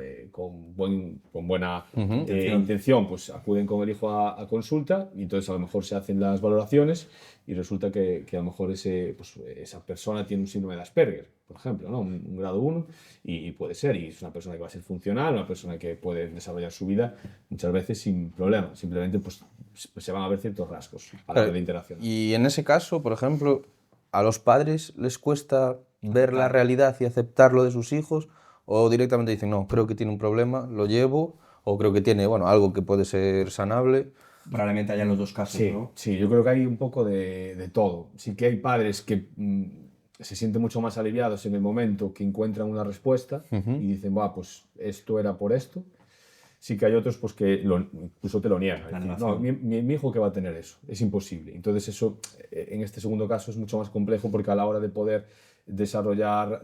buena intención pues acuden con el hijo a consulta y entonces a lo mejor se hacen las valoraciones y resulta que a lo mejor esa persona tiene un síndrome de Asperger, por ejemplo, ¿no? Un grado 1 y puede ser, y es una persona que va a ser funcional, una persona que puede desarrollar su vida muchas veces sin problema, simplemente pues se van a ver ciertos rasgos a la hora de interacción. Y en ese caso, por ejemplo, ¿a los padres les cuesta ver la realidad y aceptarlo de sus hijos? ¿O directamente dicen, no, creo que tiene un problema, lo llevo, o creo que tiene algo que puede ser sanable? Probablemente haya los dos casos, sí, ¿no? Sí, yo creo que hay un poco de todo. Sí que hay padres que se sienten mucho más aliviados en el momento que encuentran una respuesta y dicen, pues esto era por esto. Sí que hay otros pues, que incluso te lo niegan. Decir, no, mi hijo que va a tener eso, es imposible. Entonces eso, en este segundo caso, es mucho más complejo porque a la hora de poder desarrollar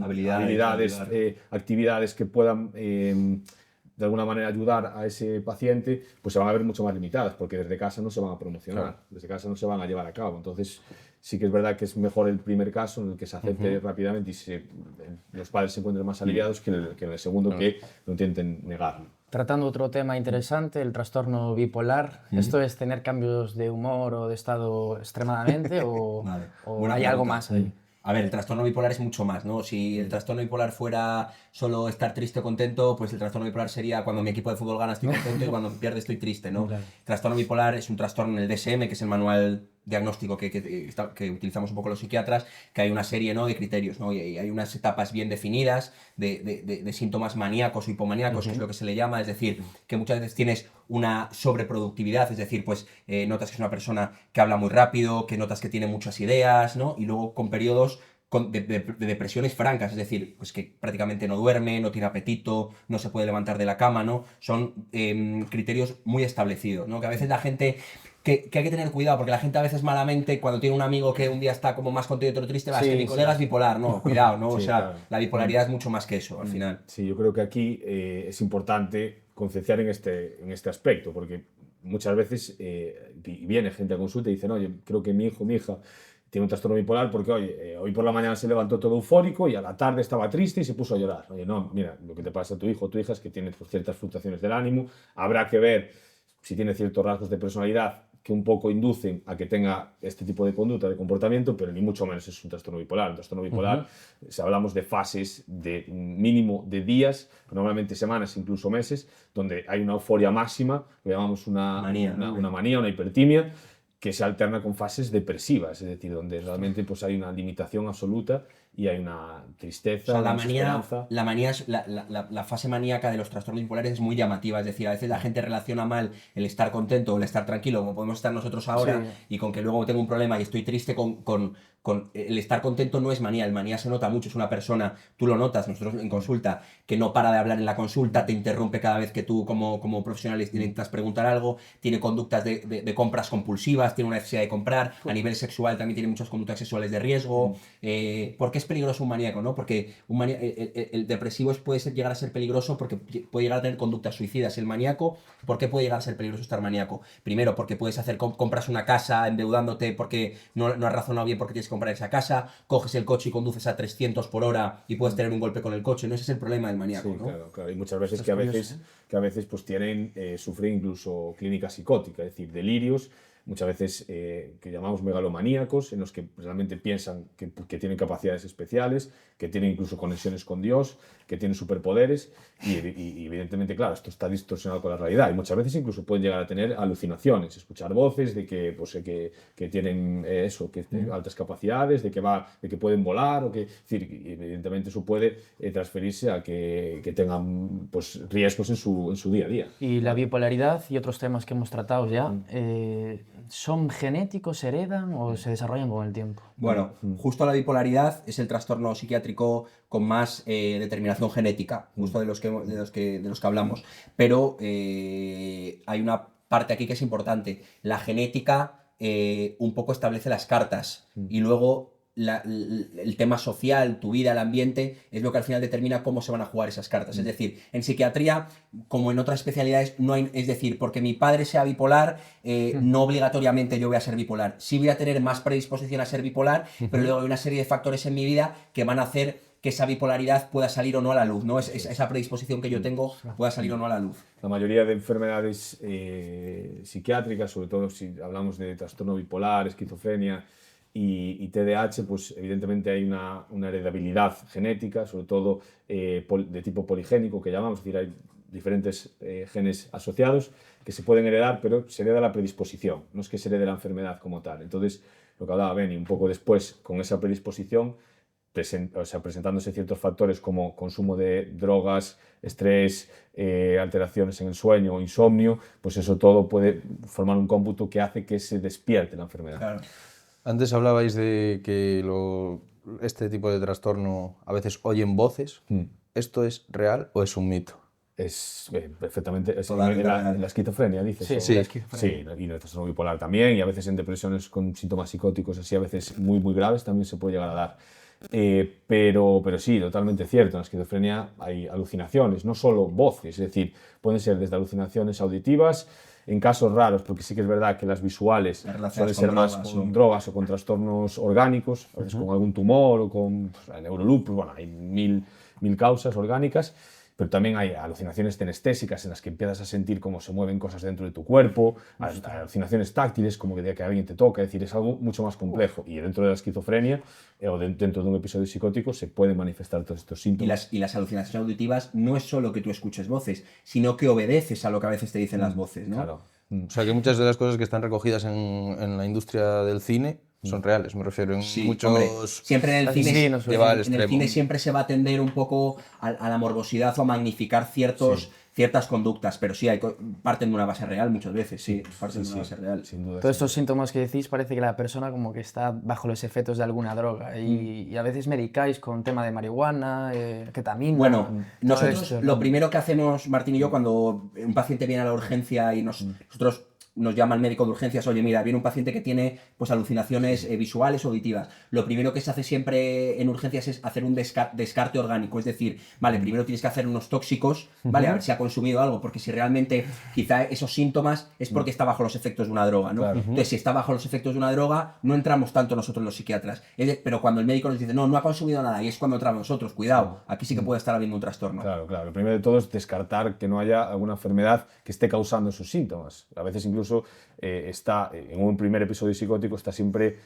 habilidades, actividades que puedan de alguna manera ayudar a ese paciente, pues se van a ver mucho más limitadas porque desde casa no se van a promocionar, desde casa no se van a llevar a cabo. Entonces sí que es verdad que es mejor el primer caso en el que se acepte rápidamente y los padres se encuentren más aliviados que en el segundo que lo intenten negarlo. Tratando otro tema interesante, el trastorno bipolar. ¿Esto es tener cambios de humor o de estado extremadamente o hay algo más ahí? A ver, el trastorno bipolar es mucho más, ¿no? Si el trastorno bipolar fuera solo estar triste o contento, pues el trastorno bipolar sería cuando mi equipo de fútbol gana estoy contento y cuando pierde estoy triste, ¿no? Claro. El trastorno bipolar es un trastorno en el DSM, que es el manual diagnóstico que utilizamos un poco los psiquiatras, que hay una serie, ¿no?, de criterios, ¿no? Y hay unas etapas bien definidas de síntomas maníacos o hipomaníacos, que es lo que se le llama, es decir, que muchas veces tienes una sobreproductividad, es decir, pues notas que es una persona que habla muy rápido, que notas que tiene muchas ideas, ¿no? Y luego con periodos de depresiones francas, es decir, pues que prácticamente no duerme, no tiene apetito, no se puede levantar de la cama, ¿no? Son criterios muy establecidos, ¿no? Que a veces la gente que hay que tener cuidado, porque la gente a veces malamente, cuando tiene un amigo que un día está como más contento y otro triste, va, es que mi colega es bipolar. No, cuidado, ¿no? O sea, claro. la bipolaridad es mucho más que eso, al final. Sí, yo creo que aquí es importante concienciar en este aspecto, porque muchas veces viene gente a consulta y dicen, oye, creo que mi hijo, mi hija tiene un trastorno bipolar porque, oye, hoy por la mañana se levantó todo eufórico y a la tarde estaba triste y se puso a llorar. Oye, no, mira, lo que te pasa a tu hijo o tu hija es que tiene ciertas fluctuaciones del ánimo, habrá que ver si tiene ciertos rasgos de personalidad que un poco inducen a que tenga este tipo de conducta, de comportamiento, pero ni mucho menos es un trastorno bipolar. Un trastorno bipolar, si hablamos de fases de mínimo de días, normalmente semanas, incluso meses, donde hay una euforia máxima, que llamamos una manía, una hipertimia, que se alterna con fases depresivas, es decir, donde realmente pues, hay una limitación absoluta y hay una tristeza, O sea, la fase maníaca de los trastornos bipolares es muy llamativa, es decir, a veces la gente relaciona mal el estar contento o el estar tranquilo, como podemos estar nosotros ahora, y con que luego tengo un problema y estoy triste con el estar contento no es manía, el manía se nota mucho, es una persona, tú lo notas, nosotros en consulta, que no para de hablar en la consulta, te interrumpe cada vez que tú como profesional intentas preguntar algo, tiene conductas de compras compulsivas, tiene una necesidad de comprar, a nivel sexual también tiene muchas conductas sexuales de riesgo. ¿Por qué es peligroso un maníaco? ¿No? Porque el depresivo puede llegar a ser peligroso porque puede llegar a tener conductas suicidas. El maníaco, ¿por qué puede llegar a ser peligroso estar maníaco? Primero, porque puedes hacer compras una casa endeudándote porque no has razonado bien porque tienes que comprar esa casa, coges el coche y conduces a 300 por hora y puedes tener un golpe con el coche. No, ese es el problema del maníaco, sí, ¿no? Claro, claro. Y muchas veces que a veces pues sufren incluso clínica psicótica, es decir, delirios, muchas veces que llamamos megalomaníacos, en los que realmente piensan que tienen capacidades especiales, que tienen incluso conexiones con Dios, que tienen superpoderes, y evidentemente, claro, esto está distorsionado con la realidad, y muchas veces incluso pueden llegar a tener alucinaciones, escuchar voces de que, pues, que tienen que tienen altas capacidades, de que pueden volar, o que, es decir, evidentemente eso puede transferirse a que tengan pues, riesgos en su día a día. Y la bipolaridad y otros temas que hemos tratado ya, ¿son genéticos, se heredan o se desarrollan con el tiempo? Bueno, justo la bipolaridad es el trastorno psiquiátrico con más determinación genética, justo de los que hablamos. Pero hay una parte aquí que es importante. La genética un poco establece las cartas y luego el tema social, tu vida, el ambiente, es lo que al final determina cómo se van a jugar esas cartas. Es decir, en psiquiatría, como en otras especialidades, no hay, es decir, porque mi padre sea bipolar, no obligatoriamente yo voy a ser bipolar. Sí voy a tener más predisposición a ser bipolar, pero luego hay una serie de factores en mi vida que van a hacer que esa bipolaridad pueda salir o no a la luz, ¿no? Esa predisposición que yo tengo pueda salir o no a la luz. La mayoría de enfermedades psiquiátricas, sobre todo si hablamos de trastorno bipolar, esquizofrenia y TDAH, pues evidentemente hay una heredabilidad genética, sobre todo de tipo poligénico, que llamamos, es decir, hay diferentes genes asociados que se pueden heredar, pero se hereda la predisposición, no es que se herede la enfermedad como tal. Entonces, lo que hablaba Beni, un poco después, con esa predisposición, presentándose ciertos factores como consumo de drogas, estrés, alteraciones en el sueño o insomnio, pues eso todo puede formar un cómputo que hace que se despierte la enfermedad. Claro. Antes hablabais de que este tipo de trastorno a veces oyen voces. ¿Esto es real o es un mito? Es perfectamente... la esquizofrenia, dices. Sí, Sí, y en el trastorno bipolar también, y a veces en depresiones con síntomas psicóticos así, a veces muy, muy graves, también se puede llegar a dar. Pero sí, totalmente cierto, en la esquizofrenia hay alucinaciones, no solo voces, es decir, pueden ser desde alucinaciones auditivas, en casos raros, porque sí que es verdad que las visuales suelen ser más con drogas o con trastornos orgánicos, a veces con algún tumor o con neurolupus, bueno, hay mil causas orgánicas, pero también hay alucinaciones tenestésicas en las que empiezas a sentir cómo se mueven cosas dentro de tu cuerpo, alucinaciones táctiles, como que alguien te toca, es decir, es algo mucho más complejo. Y dentro de la esquizofrenia o dentro de un episodio psicótico se pueden manifestar todos estos síntomas. Y las alucinaciones auditivas no es solo que tú escuches voces, sino que obedeces a lo que a veces te dicen las voces, ¿no? Claro. O sea que muchas de las cosas que están recogidas en la industria del cine son reales, me refiero en muchos... Hombre, siempre en el cine, lleva al en extremo. el cine siempre se va a tender un poco a la morbosidad o a magnificar ciertas conductas, pero sí, parten de una base real muchas veces, parten de una base real. Sin duda. Todos estos síntomas que decís parece que la persona como que está bajo los efectos de alguna droga y a veces medicáis con tema de marihuana, ketamina... Bueno, nosotros lo primero que hacemos, Martín y yo, cuando un paciente viene a la urgencia y nosotros nos llama el médico de urgencias, oye, mira, viene un paciente que tiene pues alucinaciones visuales o auditivas. Lo primero que se hace siempre en urgencias es hacer un descarte orgánico, es decir, vale, primero tienes que hacer unos tóxicos, ¿vale? A ver si ha consumido algo, porque si realmente quizá esos síntomas es porque está bajo los efectos de una droga, ¿no? Entonces, si está bajo los efectos de una droga, no entramos tanto nosotros los psiquiatras. Pero cuando el médico nos dice, no ha consumido nada, y es cuando entramos nosotros, cuidado, aquí sí que puede estar habiendo un trastorno. Claro, claro. Lo primero de todo es descartar que no haya alguna enfermedad que esté causando esos síntomas. A veces incluso está, en un primer episodio psicótico, está siempre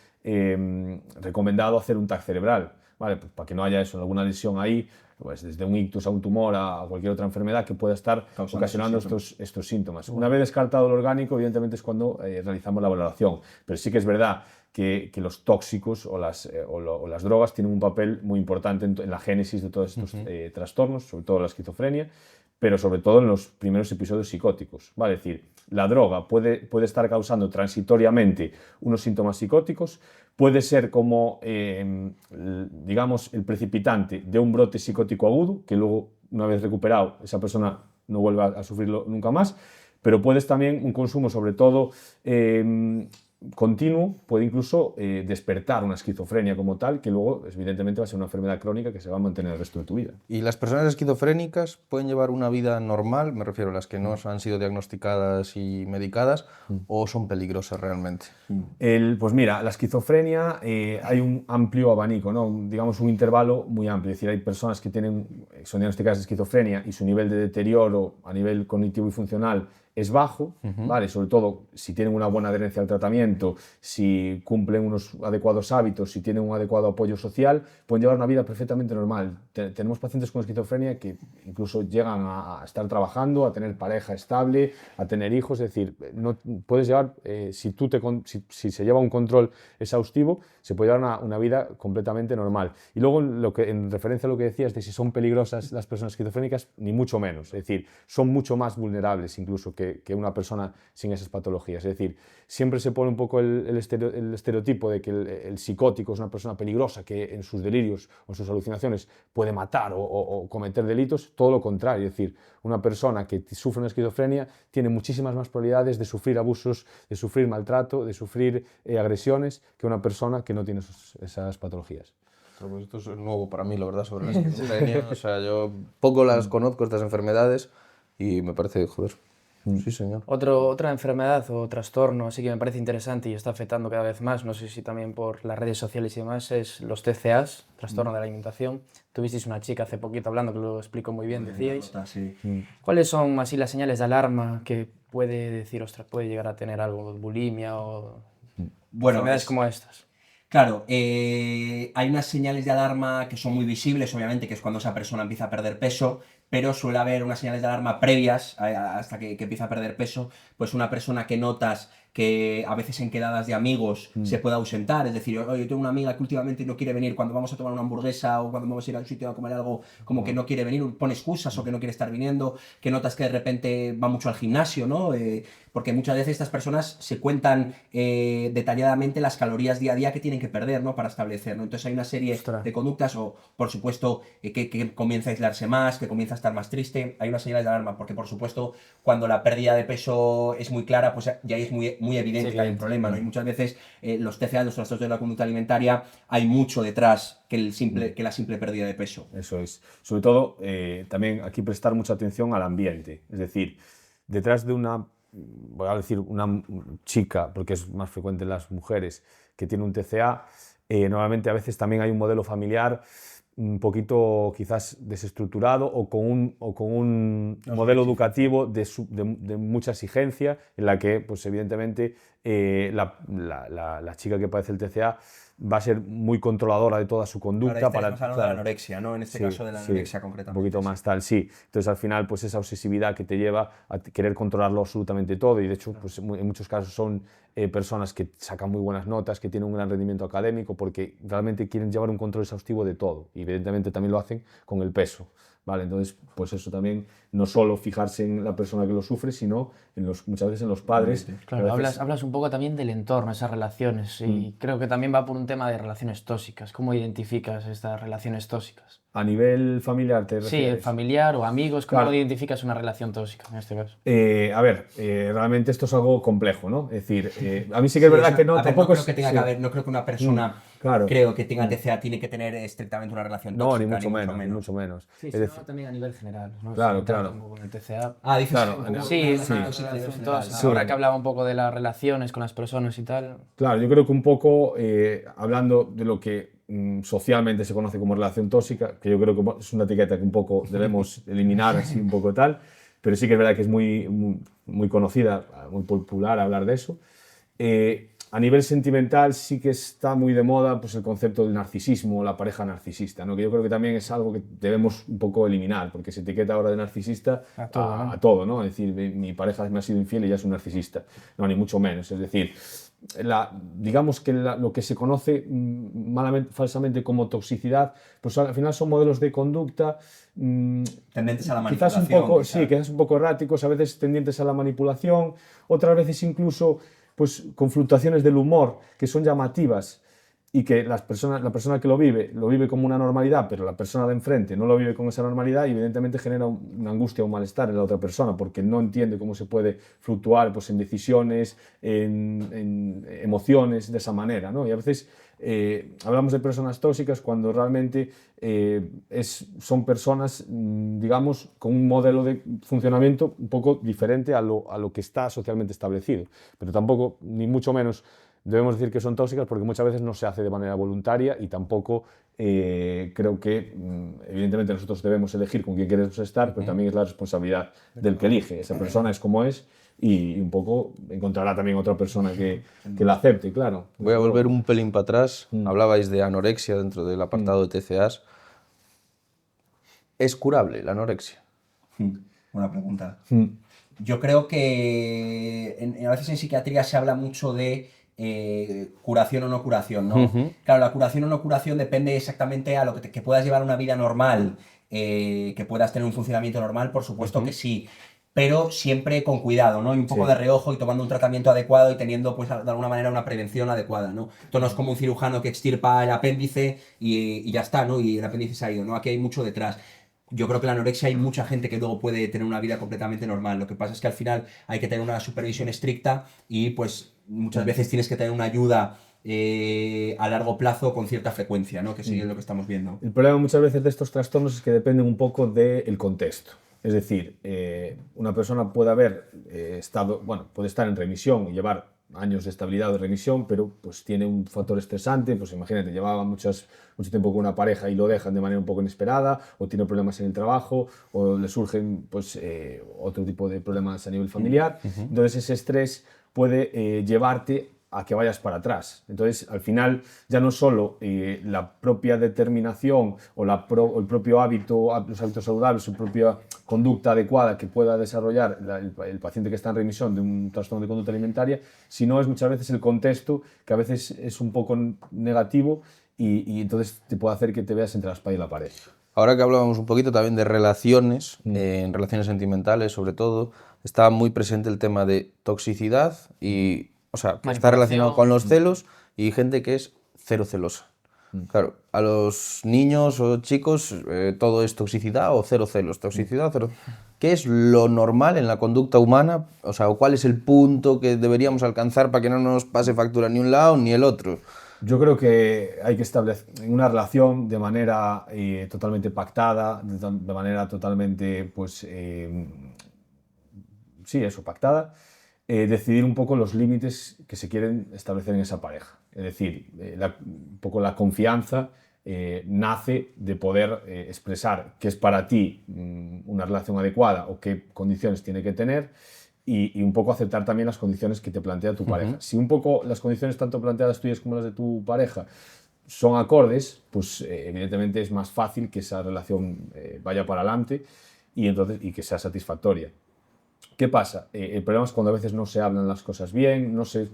recomendado hacer un TAC cerebral, ¿vale? Pues para que no haya eso, alguna lesión ahí, pues desde un ictus a un tumor a cualquier otra enfermedad que pueda estar ocasionando estos síntomas. Una vez descartado lo orgánico, evidentemente es cuando realizamos la valoración. Pero sí que es verdad que los tóxicos o las drogas tienen un papel muy importante en la génesis de todos estos trastornos, sobre todo la esquizofrenia, pero sobre todo en los primeros episodios psicóticos. ¿Vale? Es decir, la droga puede estar causando transitoriamente unos síntomas psicóticos, puede ser como, digamos, el precipitante de un brote psicótico agudo, que luego, una vez recuperado, esa persona no vuelve a sufrirlo nunca más, pero puedes también un consumo, sobre todo, continuo, puede incluso despertar una esquizofrenia como tal, que luego evidentemente va a ser una enfermedad crónica que se va a mantener el resto de tu vida. ¿Y las personas esquizofrénicas pueden llevar una vida normal, me refiero a las que no han sido diagnosticadas y medicadas, o son peligrosas realmente? Pues mira, la esquizofrenia hay un amplio abanico, ¿no? Digamos un intervalo muy amplio, es decir, hay personas que son diagnosticadas de esquizofrenia y su nivel de deterioro a nivel cognitivo y funcional es bajo, ¿vale? Sobre todo si tienen una buena adherencia al tratamiento, si cumplen unos adecuados hábitos, si tienen un adecuado apoyo social, pueden llevar una vida perfectamente normal. Tenemos pacientes con esquizofrenia que incluso llegan a estar trabajando, a tener pareja estable, a tener hijos, es decir, no puedes llevar, si se lleva un control exhaustivo, se puede llevar una vida completamente normal. Y luego, en referencia a lo que decías de si son peligrosas las personas esquizofrénicas, ni mucho menos, es decir, son mucho más vulnerables incluso que una persona sin esas patologías. Es decir, siempre se pone un poco el estereotipo de que el psicótico es una persona peligrosa que en sus delirios o en sus alucinaciones puede matar o cometer delitos. Todo lo contrario, es decir, una persona que sufre una esquizofrenia tiene muchísimas más probabilidades de sufrir abusos, de sufrir maltrato, de sufrir agresiones que una persona que no tiene esas patologías. Pues esto es nuevo para mí, la verdad, sobre la esquizofrenia. O sea, yo poco las conozco, estas enfermedades, y me parece, joder. Sí, señor. Otra enfermedad o trastorno así que me parece interesante y está afectando cada vez más, no sé si también por las redes sociales y demás, es los TCAs, trastorno de la alimentación. Tuvisteis una chica hace poquito hablando que lo explicó muy bien, decíais. Sí. ¿Cuáles son así las señales de alarma que puede decir, ostras, puede llegar a tener algo, bulimia o enfermedades como estas? Claro, hay unas señales de alarma que son muy visibles, obviamente, que es cuando esa persona empieza a perder peso, pero suele haber unas señales de alarma previas hasta que empieza a perder peso, pues una persona que notas que a veces en quedadas de amigos se puede ausentar, es decir, oye, yo tengo una amiga que últimamente no quiere venir cuando vamos a tomar una hamburguesa o cuando vamos a ir a un sitio a comer algo, como que no quiere venir, pone excusas o que no quiere estar viniendo, que notas que de repente va mucho al gimnasio, ¿no? Porque muchas veces estas personas se cuentan detalladamente las calorías día a día que tienen que perder, ¿no? Para establecer, ¿no? Entonces hay una serie de conductas, o por supuesto que comienza a aislarse más, que comienza a estar más triste. Hay unas señales de alarma, porque por supuesto cuando la pérdida de peso es muy clara, pues ya es muy evidente que hay un problema, ¿no? Y muchas veces los TCA, los trastornos de la conducta alimentaria, hay mucho detrás que la simple pérdida de peso. Eso es. Sobre todo, también aquí prestar mucha atención al ambiente. Es decir, detrás de voy a decir una chica, porque es más frecuente en las mujeres, que tiene un TCA, normalmente a veces también hay un modelo familiar un poquito quizás desestructurado o con un modelo educativo de mucha exigencia, en la que pues evidentemente la chica que padece el TCA va a ser muy controladora de toda su conducta. Ahora estamos hablando de la anorexia, ¿no? En este caso de la anorexia concretamente. Un poquito más tal, sí. Entonces al final pues esa obsesividad que te lleva a querer controlarlo absolutamente todo, y de hecho pues en muchos casos son personas que sacan muy buenas notas, que tienen un gran rendimiento académico, porque realmente quieren llevar un control exhaustivo de todo, y evidentemente también lo hacen con el peso, ¿vale? Entonces, pues eso también, no solo fijarse en la persona que lo sufre, sino muchas veces en los padres. Claro, A veces- hablas un poco también del entorno, esas relaciones, y creo que también va por un tema de relaciones tóxicas. ¿Cómo identificas estas relaciones tóxicas? A nivel familiar, ¿te Sí, refieres? familiar o amigos, ¿cómo Claro. identificas una relación tóxica en este caso? A ver, realmente esto es algo complejo, ¿no? Es decir, a mí sí que es verdad que no, A ver, tampoco no creo es... que tenga sí. que haber, no creo que una persona Claro. que tenga TCA tiene que tener estrictamente una relación No, tóxica, ni mucho menos, ni mucho menos. Sí, Es sino decir, también a nivel general, ¿no? Claro, Sin entrar claro. como con el TCA. Ah, dices Claro, como Sí, una sí, relación tóxica a nivel general. ahora que hablaba un poco de las relaciones con las personas y tal. claro, yo creo que un poco, hablando de lo que socialmente se conoce como relación tóxica, que yo creo que es una etiqueta que un poco debemos eliminar así un poco tal, pero sí que es verdad que es muy conocida, muy popular hablar de eso. A nivel sentimental sí que está muy de moda pues, el concepto del narcisismo, la pareja narcisista, ¿no? Que yo creo que también es algo que debemos un poco eliminar, porque se etiqueta ahora de narcisista A todo, ¿no? a todo, ¿no? Es decir, mi pareja me ha sido infiel y ya es un narcisista. No, ni mucho menos. Es decir, digamos que lo que se conoce falsamente como toxicidad, pues al final son modelos de conducta Tendentes a la quizás un manipulación. poco, quizás. sí, quizás un poco erráticos, a veces tendientes a la manipulación, otras veces incluso pues, con fluctuaciones del humor que son llamativas y que la persona que lo vive como una normalidad, pero la persona de enfrente no lo vive con esa normalidad y evidentemente genera una angustia o un malestar en la otra persona porque no entiende cómo se puede fluctuar pues, en decisiones, en emociones de esa manera, ¿no? Y a veces hablamos de personas tóxicas cuando realmente son personas, digamos, con un modelo de funcionamiento un poco diferente a lo que está socialmente establecido, pero tampoco, ni mucho menos, debemos decir que son tóxicas porque muchas veces no se hace de manera voluntaria y tampoco creo que, evidentemente, nosotros debemos elegir con quién queremos estar, pero también es la responsabilidad del que elige. Esa persona es como es y un poco encontrará también otra persona que la acepte, claro. Voy a volver un pelín para atrás. Hablabais de anorexia dentro del apartado de TCAs. ¿Es curable la anorexia? Buena pregunta. Yo creo que a veces en psiquiatría se habla mucho de curación o no curación, ¿no? Claro, la curación o no curación depende exactamente a lo que puedas llevar una vida normal, que puedas tener un funcionamiento normal, por supuesto que sí, pero siempre con cuidado, ¿no? Y un poco de reojo y tomando un tratamiento adecuado y teniendo, pues, de alguna manera una prevención adecuada, ¿no? Esto no es como un cirujano que extirpa el apéndice y ya está, ¿no? Y el apéndice se ha ido, ¿no? Aquí hay mucho detrás. Yo creo que la anorexia hay mucha gente que luego puede tener una vida completamente normal. Lo que pasa es que al final hay que tener una supervisión estricta y pues muchas veces tienes que tener una ayuda a largo plazo con cierta frecuencia, ¿no? Que sí es lo que estamos viendo. El problema muchas veces de estos trastornos es que dependen un poco del contexto. Es decir, una persona puede haber puede estar en remisión y llevar años de estabilidad o de remisión, pero pues tiene un factor estresante, pues imagínate, llevaba mucho tiempo con una pareja y lo dejan de manera un poco inesperada, o tiene problemas en el trabajo, o le surgen pues, otro tipo de problemas a nivel familiar. Entonces ese estrés puede llevarte a que vayas para atrás. Entonces, al final, ya no solo la propia determinación o el propio hábito, los hábitos saludables, su propia conducta adecuada que pueda desarrollar el paciente que está en remisión de un trastorno de conducta alimentaria, sino es muchas veces el contexto que a veces es un poco negativo y entonces te puede hacer que te veas entre la espada y la pared. Ahora que hablábamos un poquito también de relaciones, en relaciones sentimentales sobre todo, está muy presente el tema de toxicidad y, o sea, que está relacionado con los celos y gente que es cero celosa. Claro, a los niños o chicos todo es toxicidad o cero celos, toxicidad, cero. ¿Qué es lo normal en la conducta humana? O sea, ¿cuál es el punto que deberíamos alcanzar para que no nos pase factura ni un lado ni el otro? Yo creo que hay que establecer una relación de manera totalmente pactada, de manera totalmente, pues, sí, eso, pactada, decidir un poco los límites que se quieren establecer en esa pareja. Es decir, un poco la confianza nace de poder expresar qué es para ti una relación adecuada o qué condiciones tiene que tener y un poco aceptar también las condiciones que te plantea tu pareja. Si un poco las condiciones tanto planteadas tuyas como las de tu pareja son acordes, pues evidentemente es más fácil que esa relación vaya para adelante y que sea satisfactoria. ¿Qué pasa? El problema es cuando a veces no se hablan las cosas bien, no se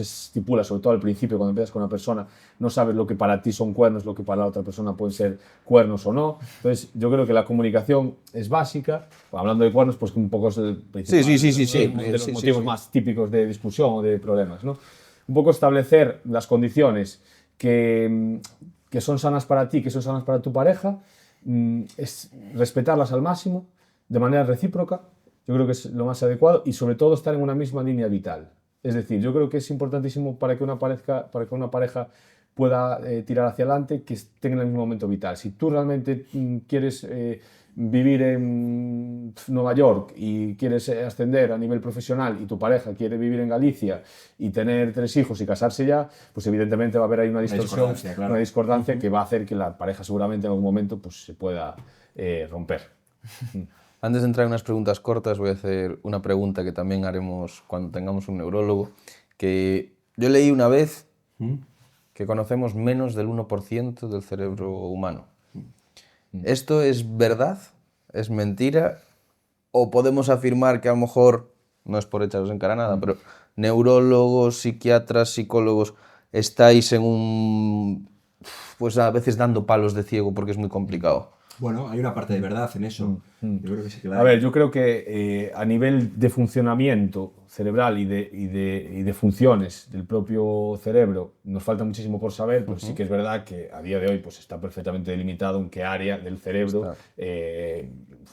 estipula, sobre todo al principio, cuando empiezas con una persona, no sabes lo que para ti son cuernos, lo que para la otra persona pueden ser cuernos o no. Entonces, yo creo que la comunicación es básica. Hablando de cuernos, pues un poco es el principal, de los motivos más típicos de discusión o de problemas, ¿no? Un poco establecer las condiciones que son sanas para ti, que son sanas para tu pareja, es respetarlas al máximo, de manera recíproca. Yo creo que es lo más adecuado y sobre todo estar en una misma línea vital. Es decir, yo creo que es importantísimo para que una pareja pueda tirar hacia adelante, que estén en el mismo momento vital. Si tú realmente quieres vivir en Nueva York y quieres ascender a nivel profesional y tu pareja quiere vivir en Galicia y tener 3 hijos y casarse ya, pues evidentemente va a haber ahí una distorsión, una discordancia que va a hacer que la pareja seguramente en algún momento pues, se pueda romper. Antes de entrar en unas preguntas cortas, voy a hacer una pregunta que también haremos cuando tengamos un neurólogo, que yo leí una vez que conocemos menos del 1% del cerebro humano. ¿Esto es verdad? ¿Es mentira? ¿O podemos afirmar que a lo mejor, no es por echaros en cara nada, pero neurólogos, psiquiatras, psicólogos, estáis en un... pues a veces dando palos de ciego porque es muy complicado? Bueno, hay una parte de verdad en eso. Yo creo que sí que la hay. A ver, yo creo que a nivel de funcionamiento cerebral y de funciones del propio cerebro nos falta muchísimo por saber, pero sí que es verdad que a día de hoy pues, está perfectamente delimitado en qué área del cerebro,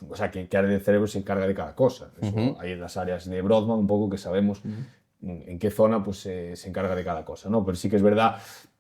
o sea, qué área del cerebro se encarga de cada cosa. Eso, hay en las áreas de Brodmann un poco que sabemos en qué zona pues, se encarga de cada cosa, ¿no? Pero sí que es verdad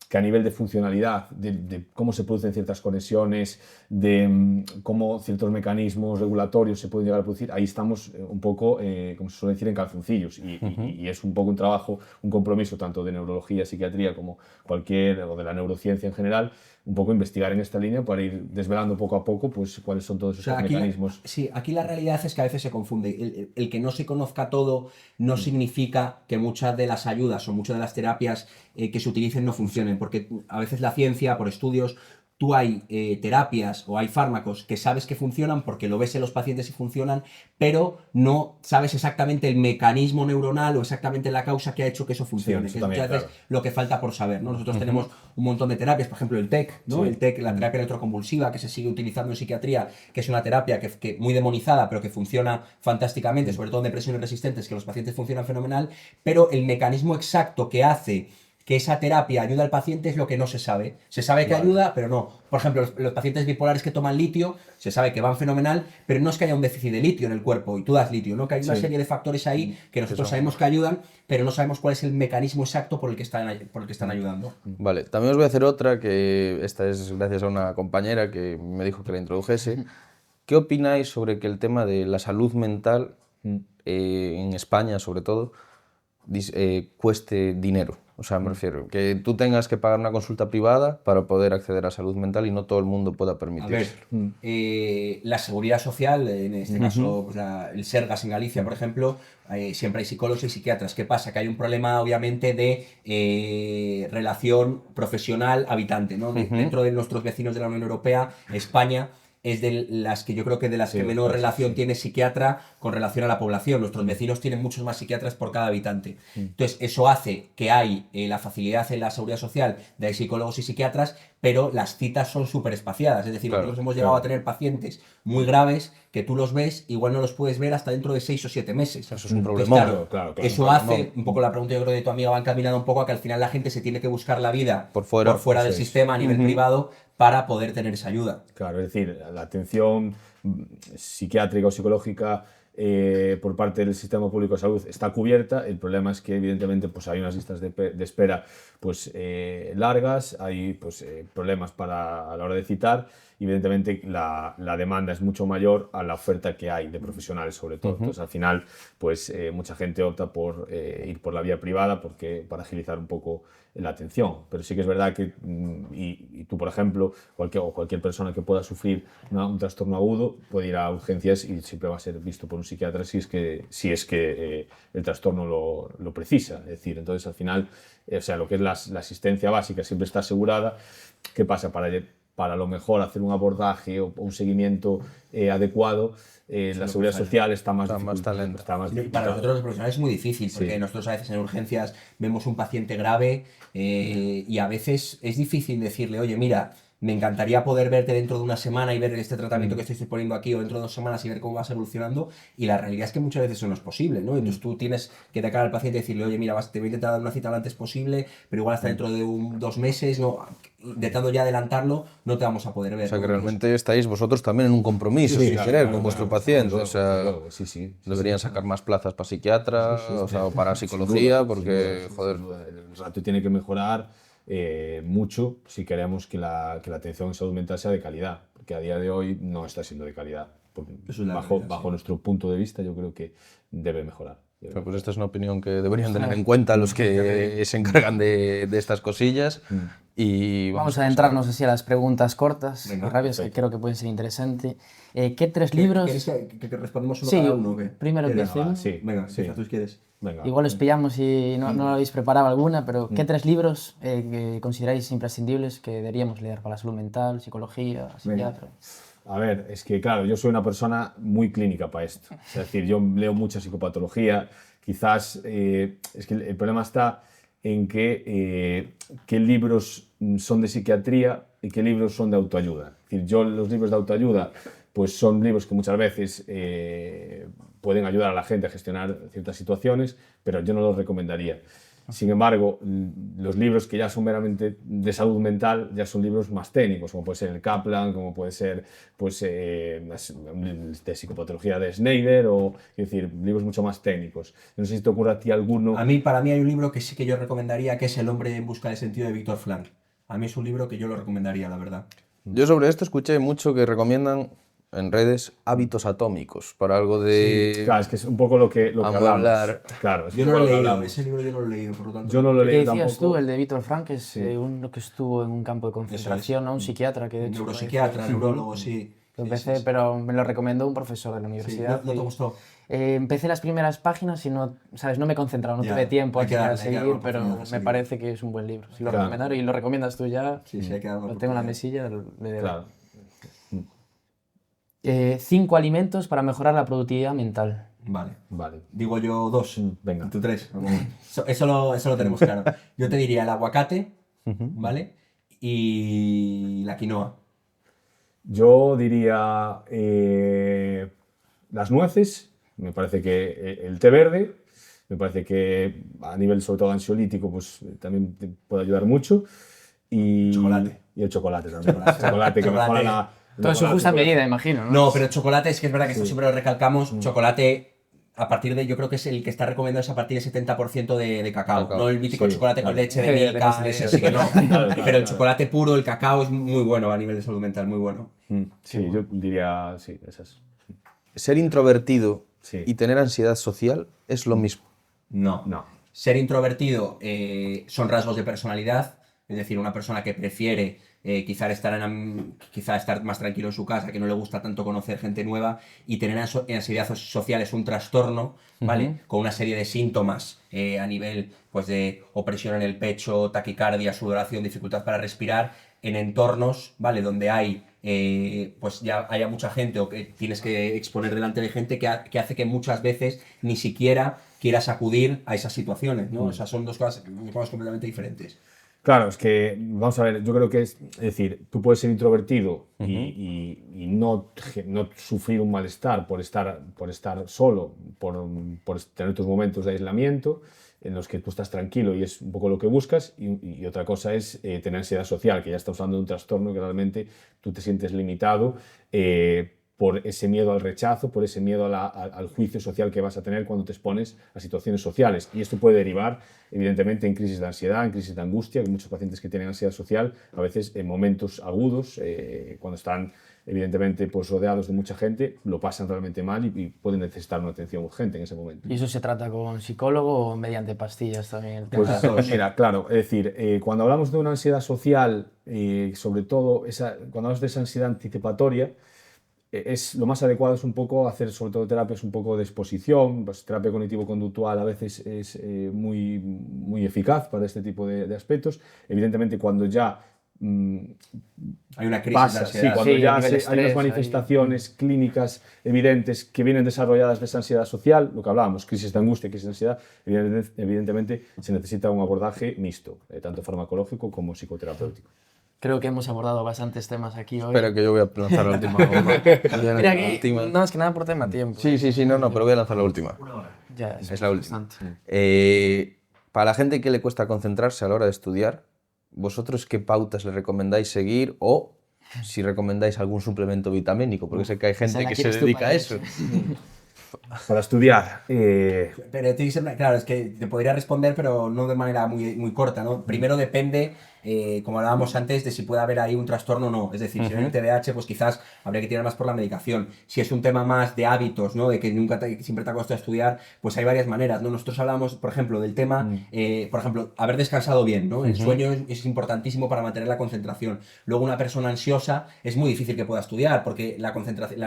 que a nivel de funcionalidad, de cómo se producen ciertas conexiones, de cómo ciertos mecanismos regulatorios se pueden llegar a producir, ahí estamos un poco, como se suele decir, en calzoncillos. Y es un poco un trabajo, un compromiso tanto de neurología, psiquiatría, como o de la neurociencia en general, un poco investigar en esta línea para ir desvelando poco a poco pues, cuáles son todos esos mecanismos. Sí, aquí la realidad es que a veces se confunde. El que no se conozca todo no significa que muchas de las ayudas o muchas de las terapias que se utilicen no funcionen, porque a veces la ciencia, por estudios, tú hay terapias o hay fármacos que sabes que funcionan porque lo ves en los pacientes y funcionan, pero no sabes exactamente el mecanismo neuronal o exactamente la causa que ha hecho que eso funcione. Sí, que muchas veces lo que falta por saber, ¿no? Nosotros tenemos un montón de terapias, por ejemplo el TEC, ¿no? El TEC, la terapia electroconvulsiva, que se sigue utilizando en psiquiatría, que es una terapia que muy demonizada, pero que funciona fantásticamente, sobre todo en depresiones resistentes, que los pacientes funcionan fenomenal, pero el mecanismo exacto que hace que esa terapia ayuda al paciente es lo que no se sabe. Se sabe que ayuda, pero no. Por ejemplo, los pacientes bipolares que toman litio, se sabe que van fenomenal, pero no es que haya un déficit de litio en el cuerpo y tú das litio, ¿no? Que hay una serie de factores ahí que nosotros sabemos que ayudan, pero no sabemos cuál es el mecanismo exacto por el que están ayudando. Vale, también os voy a hacer otra, que esta es gracias a una compañera que me dijo que la introdujese. ¿Qué opináis sobre que el tema de la salud mental, en España sobre todo, cueste dinero? O sea, me refiero, que tú tengas que pagar una consulta privada para poder acceder a salud mental y no todo el mundo pueda permitirse. A ver, la seguridad social, en este caso pues el Sergas en Galicia, por ejemplo, siempre hay psicólogos y psiquiatras. ¿Qué pasa? Que hay un problema, obviamente, de relación profesional-habitante, ¿no? Dentro de nuestros vecinos de la Unión Europea, España es de las que yo creo que de las que menor relación tiene psiquiatra con relación a la población. Nuestros vecinos tienen muchos más psiquiatras por cada habitante. Entonces, eso hace que hay la facilidad en la seguridad social de hay psicólogos y psiquiatras, pero las citas son súper espaciadas. Es decir, nosotros hemos llegado a tener pacientes muy graves que tú los ves, igual no los puedes ver hasta dentro de 6 o 7 meses. Eso es un problema. Claro, eso hace, un poco la pregunta yo creo de tu amiga va encaminada un poco a que al final la gente se tiene que buscar la vida por fuera del sistema a nivel privado para poder tener esa ayuda. Claro, es decir, la atención psiquiátrica o psicológica por parte del sistema público de salud está cubierta. El problema es que evidentemente pues, hay unas listas de espera pues, largas, hay pues, problemas a la hora de citar y evidentemente la demanda es mucho mayor a la oferta que hay de profesionales sobre todo. Entonces al final pues, mucha gente opta por ir por la vía privada para agilizar un poco la atención, pero sí que es verdad que y tú por ejemplo cualquier persona que pueda sufrir un trastorno agudo puede ir a urgencias y siempre va a ser visto por un psiquiatra si es que el trastorno lo precisa. Es decir, entonces al final o sea, lo que es la asistencia básica siempre está asegurada. ¿Qué pasa? Para para a lo mejor hacer un abordaje o un seguimiento adecuado, la seguridad social está más talento. está más Para dificultada. nosotros los profesionales es muy difícil, porque nosotros a veces en urgencias vemos un paciente grave y a veces es difícil decirle, oye, mira, me encantaría poder verte dentro de una semana y ver este tratamiento que estoy poniendo aquí, o dentro de 2 semanas y ver cómo vas evolucionando, y la realidad es que muchas veces eso no es posible, ¿no? Entonces tú tienes que de cara al paciente decirle, oye, mira, te voy a intentar dar una cita lo antes posible, pero igual hasta dentro de 2 meses, ¿no? Intentando ya adelantarlo, no te vamos a poder ver. O sea, que ¿no? realmente estáis vosotros también en un compromiso, sin querer, con vuestro paciente. O sea, claro, sí. deberían sacar más plazas para psiquiatra, o sea, o para psicología, porque, joder, el ratio tiene que mejorar mucho si queremos que la atención en salud mental sea de calidad, porque a día de hoy no está siendo de calidad. Eso es la Bajo, realidad, bajo nuestro punto de vista, yo creo que debe mejorar. pero pues esta es una opinión que deberían tener en cuenta los que se encargan de estas cosillas. Y Vamos a adentrarnos así a las preguntas cortas y rápidas, que creo que pueden ser interesantes. ¿Qué 3 libros? ¿Quieres que respondamos uno Sí, cada uno o qué? primero ¿Quieres? empecemos. Sí, Venga, sí. empieza, tú si quieres. Venga. Igual os pillamos y no habéis preparado alguna, pero ¿qué 3 libros que consideráis imprescindibles que deberíamos leer para la salud mental, psicología, psiquiatra? A ver, es que claro, yo soy una persona muy clínica para esto. Es decir, yo leo mucha psicopatología. Quizás es que el problema está en que qué libros son de psiquiatría y qué libros son de autoayuda. Es decir, yo los libros de autoayuda pues son libros que muchas veces pueden ayudar a la gente a gestionar ciertas situaciones, pero yo no los recomendaría. Sin embargo, los libros que ya son meramente de salud mental ya son libros más técnicos, como puede ser el Kaplan, como puede ser pues, de psicopatología de Schneider, o es decir, libros mucho más técnicos. No sé si te ocurre a ti alguno. Para mí hay un libro que sí que yo recomendaría, que es El hombre en busca de sentido, de Víctor Frank. A mí es un libro que yo lo recomendaría, la verdad. yo sobre esto escuché mucho que recomiendan en redes hábitos atómicos para algo de... Claro, es que es un poco lo que hablamos. hablar. Claro, es Yo un no lo poco he que leído, hablamos. ese libro yo no lo he leído, por lo tanto. Yo no lo he ¿Qué leído decías tampoco. tú? El de Víctor Frank, que es uno que estuvo en un campo de concentración, ¿no? Un psiquiatra que de hecho... Neuropsiquiatra, neurólogo, sí. Lo Sí, empecé, sí. pero me lo recomendó un profesor de la Sí, universidad. ¿no te y, gustó? empecé las primeras páginas y no, ¿sabes? No me he concentrado, no Ya, tuve tiempo hay que a darle seguir, una pero oportunidad a ese me libro. parece que es un buen libro. Si lo Claro. recomendaron y lo recomiendas tú ya, Sí, sí, hay que dar una lo tengo en la oportunidad. mesilla, le debo. Claro. 5 alimentos para mejorar la productividad mental. Vale. Vale. Digo yo 2. Venga. Y tú 3. Eso lo tenemos claro. Yo te diría el aguacate, ¿vale? Y la quinoa. Yo diría las nueces, me parece que el té verde, me parece que a nivel sobre todo ansiolítico pues también te puede ayudar mucho. Y Chocolate. Y el chocolate también. El chocolate que Chocolate. mejora la... Todo en su justa medida, imagino, ¿no? No, pero el chocolate es que es verdad que esto siempre lo recalcamos. Chocolate, a partir de, yo creo que es el que está recomendado es a partir de 70% de cacao. Cacao. No el mítico Sí, chocolate con claro. leche de De Milka, Nestlé. ese sí que no. claro, Pero el claro. chocolate puro, el cacao es muy bueno a nivel de salud mental, muy bueno. Sí, yo diría, sí, esas. Ser introvertido Sí. y tener ansiedad social es lo mismo. No. No. Ser introvertido son rasgos de personalidad, es decir, una persona que prefiere quizá estar más tranquilo en su casa, que no le gusta tanto conocer gente nueva, y tener ansiedad social es un trastorno, ¿vale? Con una serie de síntomas a nivel pues, de opresión en el pecho, taquicardia, sudoración, dificultad para respirar, en entornos, ¿vale? Donde hay pues ya haya mucha gente o que tienes que exponer delante de gente que hace que muchas veces ni siquiera quieras acudir a esas situaciones, ¿no? O sea, son dos cosas completamente diferentes. Claro, es que, vamos a ver, yo creo que es decir, tú puedes ser introvertido y no sufrir un malestar por estar solo, por tener tus momentos de aislamiento en los que tú estás tranquilo y es un poco lo que buscas, y otra cosa es tener ansiedad social, que ya estamos hablando de un trastorno que realmente tú te sientes limitado por ese miedo al rechazo, por ese miedo al juicio social que vas a tener cuando te expones a situaciones sociales. Y esto puede derivar, evidentemente, en crisis de ansiedad, en crisis de angustia. Hay muchos pacientes que tienen ansiedad social, a veces en momentos agudos, cuando están, evidentemente, pues, rodeados de mucha gente, lo pasan realmente mal y pueden necesitar una atención urgente en ese momento. ¿Y eso se trata con psicólogo o mediante pastillas también? El tema? Pues mira, claro, es decir, cuando hablamos de una ansiedad social, sobre todo cuando hablamos de esa ansiedad anticipatoria, lo más adecuado es un poco hacer sobre todo terapias un poco de exposición, pues terapia cognitivo-conductual a veces es muy, muy eficaz para este tipo de aspectos. Evidentemente cuando ya Hay una crisis pasa, de sí, ansiedad. cuando Sí, ya a nivel hay estrés, unas manifestaciones clínicas evidentes que vienen desarrolladas de esa ansiedad social, lo que hablábamos, crisis de angustia, crisis de ansiedad, evidentemente se necesita un abordaje mixto, tanto farmacológico como psicoterapéutico. Creo que hemos abordado bastantes temas aquí hoy. Espera que yo voy a lanzar la última bomba. Voy a lanzar Mira la aquí, última. no, es que nada por tema tiempo. Sí, no, pero voy a lanzar la última. Ya, Es la última. bastante. Para la gente que le cuesta concentrarse a la hora de estudiar, ¿vosotros qué pautas le recomendáis seguir o si recomendáis algún suplemento vitamínico? Porque sé que hay gente la que se quieres tú dedica para a eso. Para estudiar, Pero claro, es que te podría responder, pero no de manera muy corta, ¿no? Primero depende, como hablábamos antes, de si puede haber ahí un trastorno o no. Es decir, si hay un TDAH, pues quizás habría que tirar más por la medicación. Si es un tema más de hábitos, ¿no? De que siempre te ha costado estudiar, pues hay varias maneras, ¿no? Nosotros hablamos, por ejemplo, del tema, por ejemplo, haber descansado bien, ¿no? El sueño es importantísimo para mantener la concentración. Luego, una persona ansiosa es muy difícil que pueda estudiar, porque la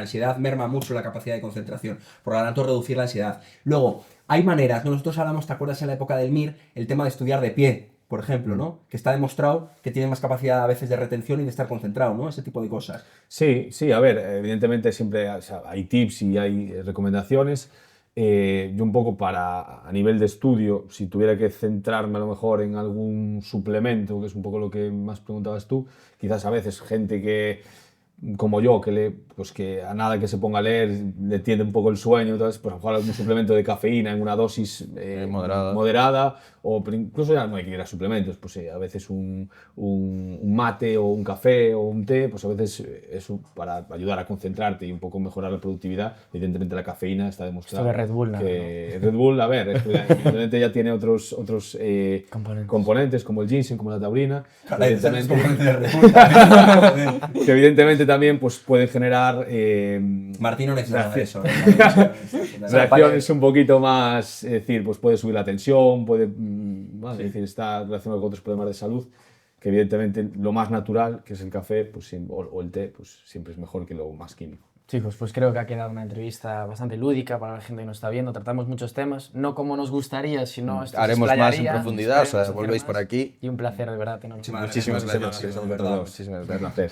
ansiedad merma mucho la capacidad de concentración. Por lo tanto, reducir la ansiedad. Luego, hay maneras, ¿no? Nosotros hablamos, ¿te acuerdas en la época del MIR? El tema de estudiar de pie, por ejemplo, ¿no? Que está demostrado que tiene más capacidad a veces de retención y de estar concentrado, ¿no? Ese tipo de cosas. sí, a ver, evidentemente siempre o sea, hay tips y hay recomendaciones. Yo un poco a nivel de estudio, si tuviera que centrarme a lo mejor en algún suplemento, que es un poco lo que más preguntabas tú, quizás a veces gente que como yo, pues que a nada que se ponga a leer le tiende un poco el sueño, entonces pues a lo mejor algún suplemento de cafeína en una dosis moderada, o incluso ya no hay que ir a suplementos, pues a veces un mate o un café o un té, pues a veces eso para ayudar a concentrarte y un poco mejorar la productividad. Evidentemente la cafeína está demostrado. Esto de Red Bull, ¿no? Que Red Bull, a ver, evidentemente ya tiene otros componentes como el ginseng, como la taurina, que evidentemente también pues, pueden generar Martín no necesita nada de eso. reacciones un poquito más, es decir, pues puede subir la tensión, puede, es decir, está relacionado con otros problemas de salud, que evidentemente lo más natural, que es el café pues, o el té, pues siempre es mejor que lo más químico. Chicos, pues creo que ha quedado una entrevista bastante lúdica para la gente que nos está viendo. Tratamos muchos temas, no como nos gustaría, sino esto haremos se más en explayaría, profundidad, o sea, esperemos hacer volvéis más. por aquí. Y un placer, de verdad. Tener Muchísimas gracias. Un placer.